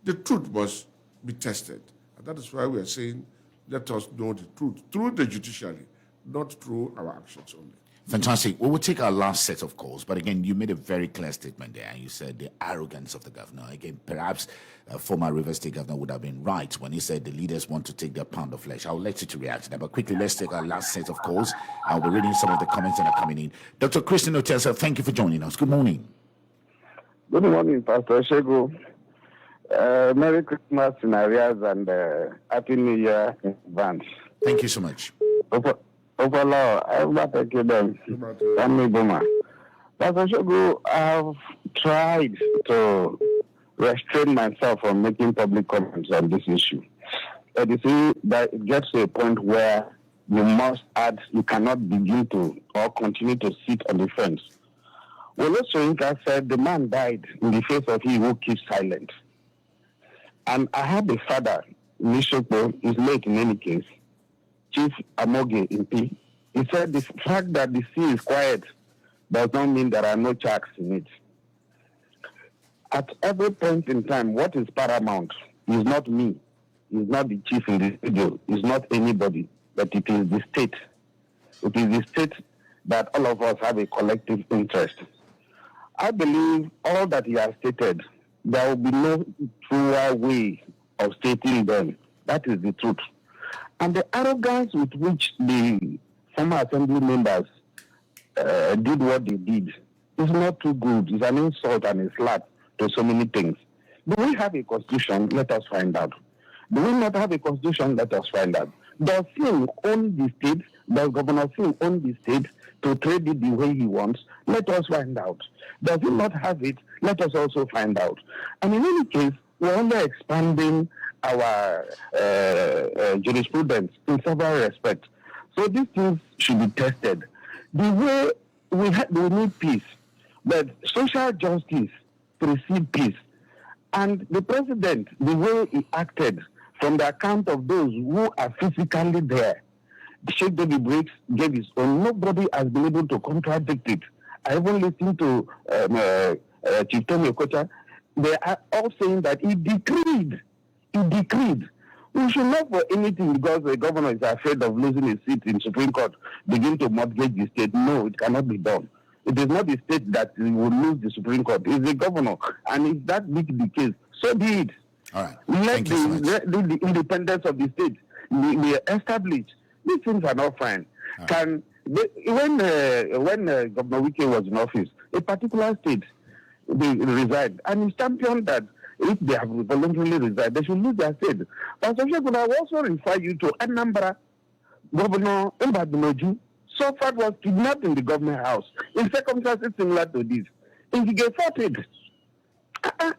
Speaker 2: The truth must be tested. And that is why we are saying, let us know the truth through the judiciary, not through our actions only.
Speaker 4: Fantastic. We will take our last set of calls, but again, you made a very clear statement there. You said the arrogance of the governor. Again, perhaps former Rivers State governor would have been right when he said the leaders want to take their pound of flesh. I'll let you to react to that, but quickly, let's take our last set of calls. I'll be reading some of the comments that are coming in. Dr. Christian Otesa, thank you for joining us. Good morning.
Speaker 6: Good morning, Pastor Shego. Merry Christmas in arrears and Happy New Year in advance.
Speaker 4: Thank you so much.
Speaker 6: Overall, I will thank you then. Family Boomer. Pastor Shego, I've tried to restrain myself from making public comments on this issue. But you see, that it gets to a point where you cannot begin to or continue to sit on the fence. Well, Soyinka said the man died in the face of he who keeps silent. And I had a father, Nishopo, is late in any case, Chief Amoge Impi. He said the fact that the sea is quiet does not mean there are no sharks in it. At every point in time, what is paramount is not me, is not the chief individual, is not anybody, but it is the state. It is the state that all of us have a collective interest. I believe all that he has stated, there will be no truer way of stating them. That is the truth. And the arrogance with which the former assembly members did what they did is not too good. It's an insult and a slap to so many things. Do we have a constitution? Let us find out. Do we not have a constitution? Let us find out. Does Singh own the state? Does Governor Singh own the state to trade it the way he wants? Let us find out. Does he not have it? Let us also find out. And in any case, we're only expanding our jurisprudence in several respects. So these things should be tested. The way we need peace, but social justice precedes peace. And the president, the way he acted from the account of those who are physically there, Sheikh David Briggs gave his own. Nobody has been able to contradict it. I even listened to Chief Tony Okocha. They are all saying that he decreed. He decreed. We should not for anything because the governor is afraid of losing his seat in Supreme Court, begin to mortgage the state. No, it cannot be done. It is not the state that will lose the Supreme Court. It's the governor. And if that be the case, so be it.
Speaker 4: All right.
Speaker 6: Let the independence of the state be established. These things are not fine. When Governor Wike was in office, a particular state they resigned, and he championed that if they have voluntarily resigned, they should lose their state. Pastor Shegun, I will also refer you to Anambra Governor Mbadinoju suffered was kidnapped in the government house in circumstances similar to this. And he gave forfeit.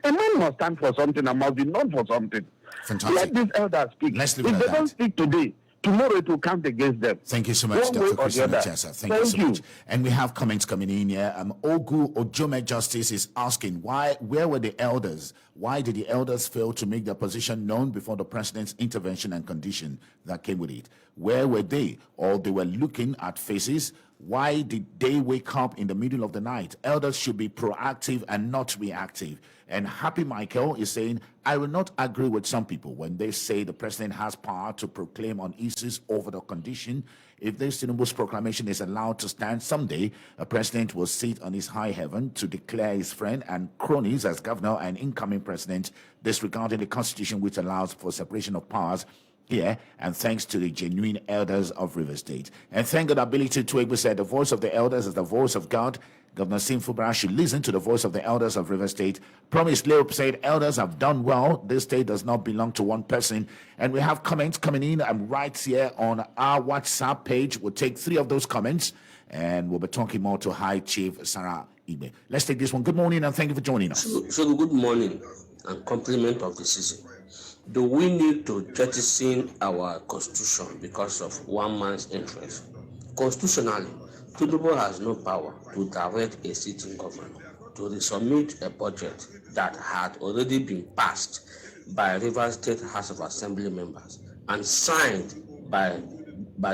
Speaker 6: A man must stand for something and must be known for something.
Speaker 4: Fantastic.
Speaker 6: Let these elders speak.
Speaker 4: Let's leave
Speaker 6: if
Speaker 4: it
Speaker 6: they
Speaker 4: at
Speaker 6: don't
Speaker 4: that.
Speaker 6: speak today, tomorrow it will count against them.
Speaker 4: Thank you so much, Dr. Christian Otesa. Thank you so much. And we have comments coming in here. Ogu Ojome Justice is asking, where were the elders? Why did the elders fail to make their position known before the president's intervention and condition that came with it? Where were they? Or they were looking at faces Why did they wake up in the middle of the night? Elders should be proactive and not reactive. And Happy Michael is saying, I will not agree with some people when they say the president has power to proclaim on issues over the condition. If this Tinubu's proclamation is allowed to stand someday, a president will sit on his high heaven to declare his friend and cronies as governor and incoming president, disregarding the constitution which allows for separation of powers here, and thanks to the genuine elders of River State. And thank God, Ability Twigby said, the voice of the elders is the voice of God. Governor Nyesom Wike should listen to the voice of the elders of River State. Promise Leop said, elders have done well. This state does not belong to one person. And we have comments coming in. I'm right here on our WhatsApp page. We'll take 3 of those comments, and we'll be talking more to High Chief Sarah Igbe. Let's take this one. Good morning, and thank you for joining us.
Speaker 8: So good morning, and compliment of the season. Do we need to jettison our constitution because of one man's interest? Constitutionally, Tinubu has no power to direct a sitting governor to resubmit a budget that had already been passed by Rivers State House of Assembly members and signed by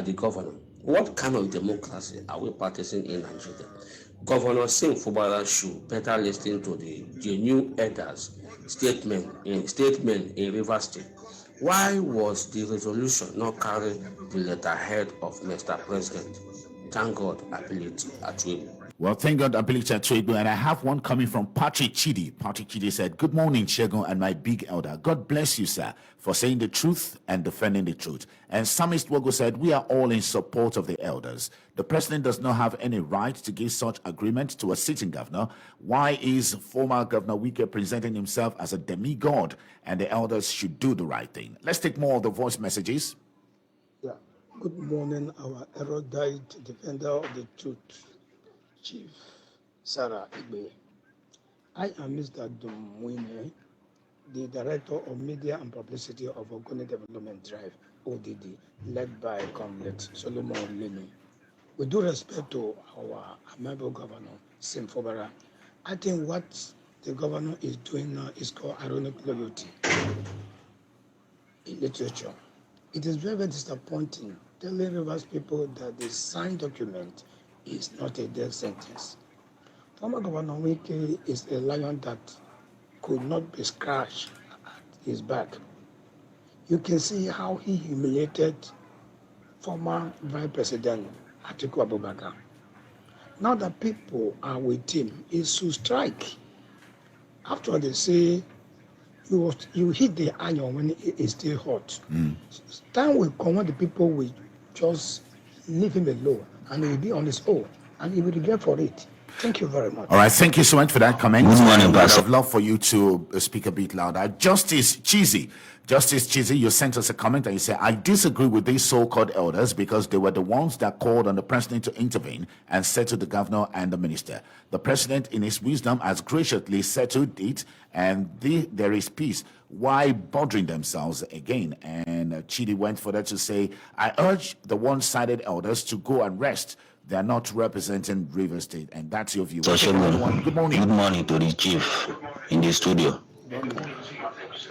Speaker 8: the governor. What kind of democracy are we practicing in Nigeria? Governor Fubara should better listen to the genuine elders' statement in Rivers State. Why was the resolution not carried the letterhead of Mr. President? Thank God, Ability Atwebe.
Speaker 4: Well, thank God, Ability Atwebe. And I have one coming from Patrick Chidi. Patrick Chidi said, good morning, Shegun and my big elder. God bless you, sir, for saying the truth and defending the truth. And Psalmist Wogo said, we are all in support of the elders. The president does not have any right to give such agreement to a sitting governor. Why is former Governor Wike presenting himself as a demigod, and the elders should do the right thing? Let's take more of the voice messages.
Speaker 9: Yeah. Good morning, our erudite defender of the truth, Chief Sarah Igbe. I am Mr. Dumwine, the Director of Media and Publicity of Ogoni Development Drive, ODD, led by Comrade Solomon Lenu. With due respect to our amiable Governor, Sim Fobara, I think what the governor is doing now is called ironic loyalty in literature. It is very, very disappointing telling Rivers people that the signed document is not a death sentence. Former Governor Wike is a lion that could not be scratched at his back. You can see how he humiliated former Vice President Atiku Abubakar. Now that people are with him, he should strike. After all, they say you hit the iron when it is still hot. Time will come when the people will just leave him alone, and he will be on his own, and he will regret for it. Thank you very much.
Speaker 4: All right, thank you so much for that comment.
Speaker 10: Good morning, Pastor.
Speaker 4: I'd love for you to speak a bit louder. Justice Cheesy, you sent us a comment and you said, I disagree with these so-called elders because they were the ones that called on the president to intervene and settle the governor and the minister. The president, in his wisdom, has graciously settled it, and there is peace. Why bothering themselves again? And Chidi went further to say, I urge the one-sided elders to go and rest. They are not representing River State, and that's your view.
Speaker 10: Good morning.
Speaker 4: Good
Speaker 10: Morning to the chief in the studio.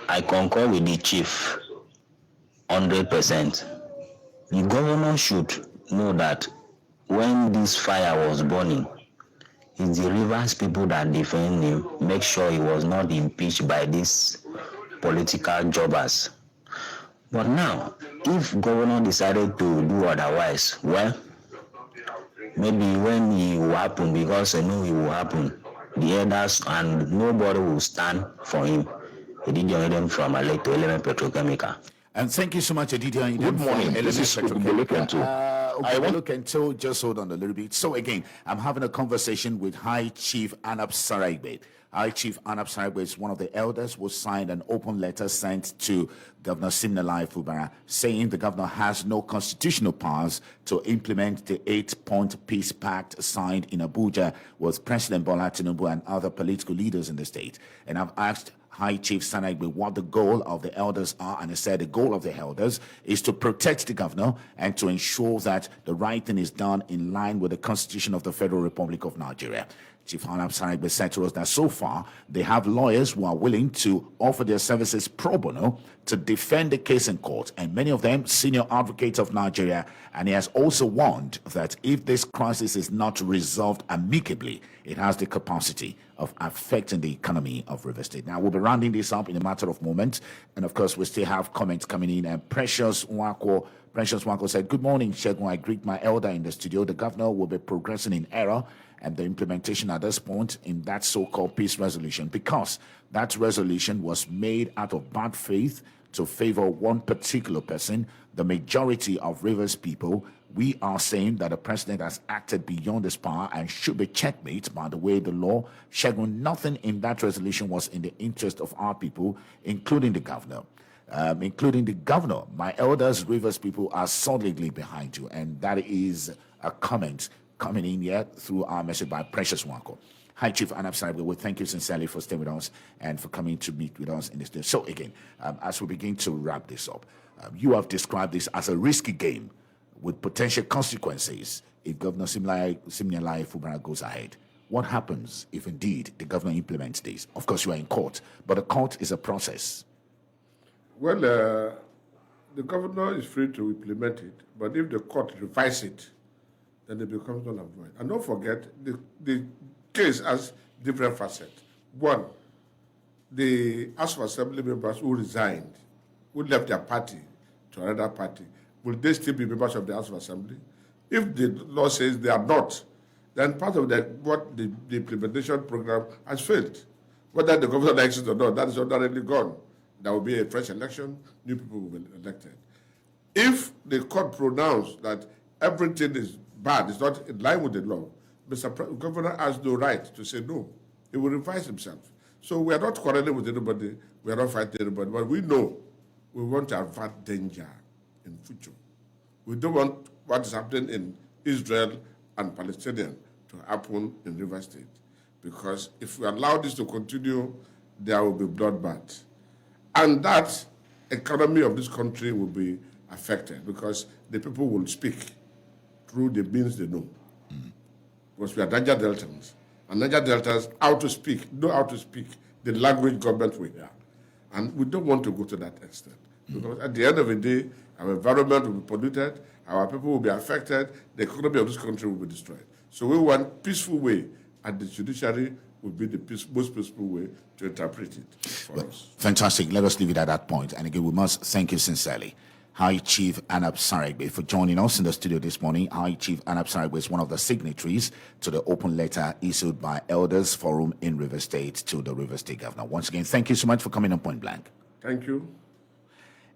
Speaker 10: I concur with the chief 100%. The governor should know that when this fire was burning, it's the Rivers people that defend him, make sure he was not impeached by these political jobbers. But now, if governor decided to do otherwise, well, maybe when it will happen, because I know it will happen, the elders and nobody will stand for him. He did them from Alek to Element Petrochemical.
Speaker 4: And thank you so much, Aditya.
Speaker 3: Good morning. This is Petrochemical.
Speaker 4: I want to look into, just hold on a little bit. So again, I'm having a conversation with High Chief Anap Saraigbe. High Chief Anap Saraigbe is one of the elders who signed an open letter sent to Governor Siminalayi Fubara saying the governor has no constitutional powers to implement the 8-point peace pact signed in Abuja with President Bola Tinubu and other political leaders in the state. And I've asked High Chief Sanaigbe what the goal of the elders are, and he said the goal of the elders is to protect the governor and to ensure that the right thing is done in line with the Constitution of the Federal Republic of Nigeria. Chief Hanab Sarigbe said to us that so far they have lawyers who are willing to offer their services pro bono to defend the case in court, and many of them senior advocates of Nigeria. And he has also warned that if this crisis is not resolved amicably, it has the capacity of affecting the economy of River State. Now, we'll be rounding this up in a matter of moments, and of course, we still have comments coming in. And Precious Nwako said, "Good morning, Shegun. I greet my elder in the studio. The governor will be progressing in error and the implementation at this point in that so-called peace resolution, because that resolution was made out of bad faith to favor one particular person, the majority of Rivers people. We are saying that the president has acted beyond his power and should be checkmate by the way the law. Shegun, nothing in that resolution was in the interest of our people, including the governor. My elders, Rivers people are solidly behind you." And that is a comment coming in here through our message by Precious Wako. Hi, Chief Hanab Sarigbe. We thank you sincerely for staying with us and for coming to meet with us in this day. So again, as we begin to wrap this up, you have described this as a risky game with potential consequences if Governor Siminalayi Fubara goes ahead. What happens if indeed the governor implements this? Of course, you are in court, but a court is a process.
Speaker 2: Well, the governor is free to implement it, but if the court revises it, then it becomes null and void. And don't forget, the case has different facets. One, the House of Assembly members who resigned, who left their party to another party, will they still be members of the House of Assembly? If the law says they are not, then part of the implementation program has failed. Whether the governor likes it or not, that is already gone. There will be a fresh election, new people will be elected. If the court pronounced that everything is bad, it's not in line with the law, Mr. Governor has no right to say no. He will revise himself. So we are not quarreling with anybody, we are not fighting anybody, but we know we want to avert danger in future. We don't want what is happening in Israel and Palestinian to happen in River State. Because if we allow this to continue, there will be bloodbath. And that economy of this country will be affected because the people will speak through the means they know. Because we are Niger Deltans. And Niger Deltans know how to speak the language government will hear. And we don't want to go to that extent. Because at the end of the day, our environment will be polluted, our people will be affected, the economy of this country will be destroyed. So we want peaceful way, and the judiciary will be the most peaceful way to interpret it for us.
Speaker 4: Fantastic. Let us leave it at that point. And again, we must thank you sincerely. High Chief Hanab Sarigbe for joining us in the studio this morning. High Chief Hanab Sarigbe is one of the signatories to the open letter issued by Elders Forum in River State to the River State Governor. Once again, thank you so much for coming on Point Blank.
Speaker 2: Thank you.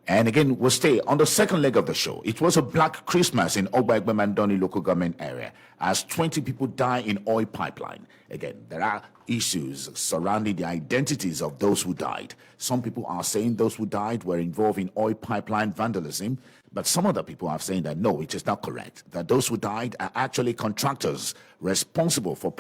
Speaker 4: And again, we'll stay on the second leg of the show. It was a Black Christmas in Ogbaigbe Mandoni local government area as 20 people die in oil pipeline. Again, there are issues surrounding the identities of those who died. Some people are saying those who died were involved in oil pipeline vandalism, but some other people are saying that no, it is not correct, that those who died are actually contractors responsible for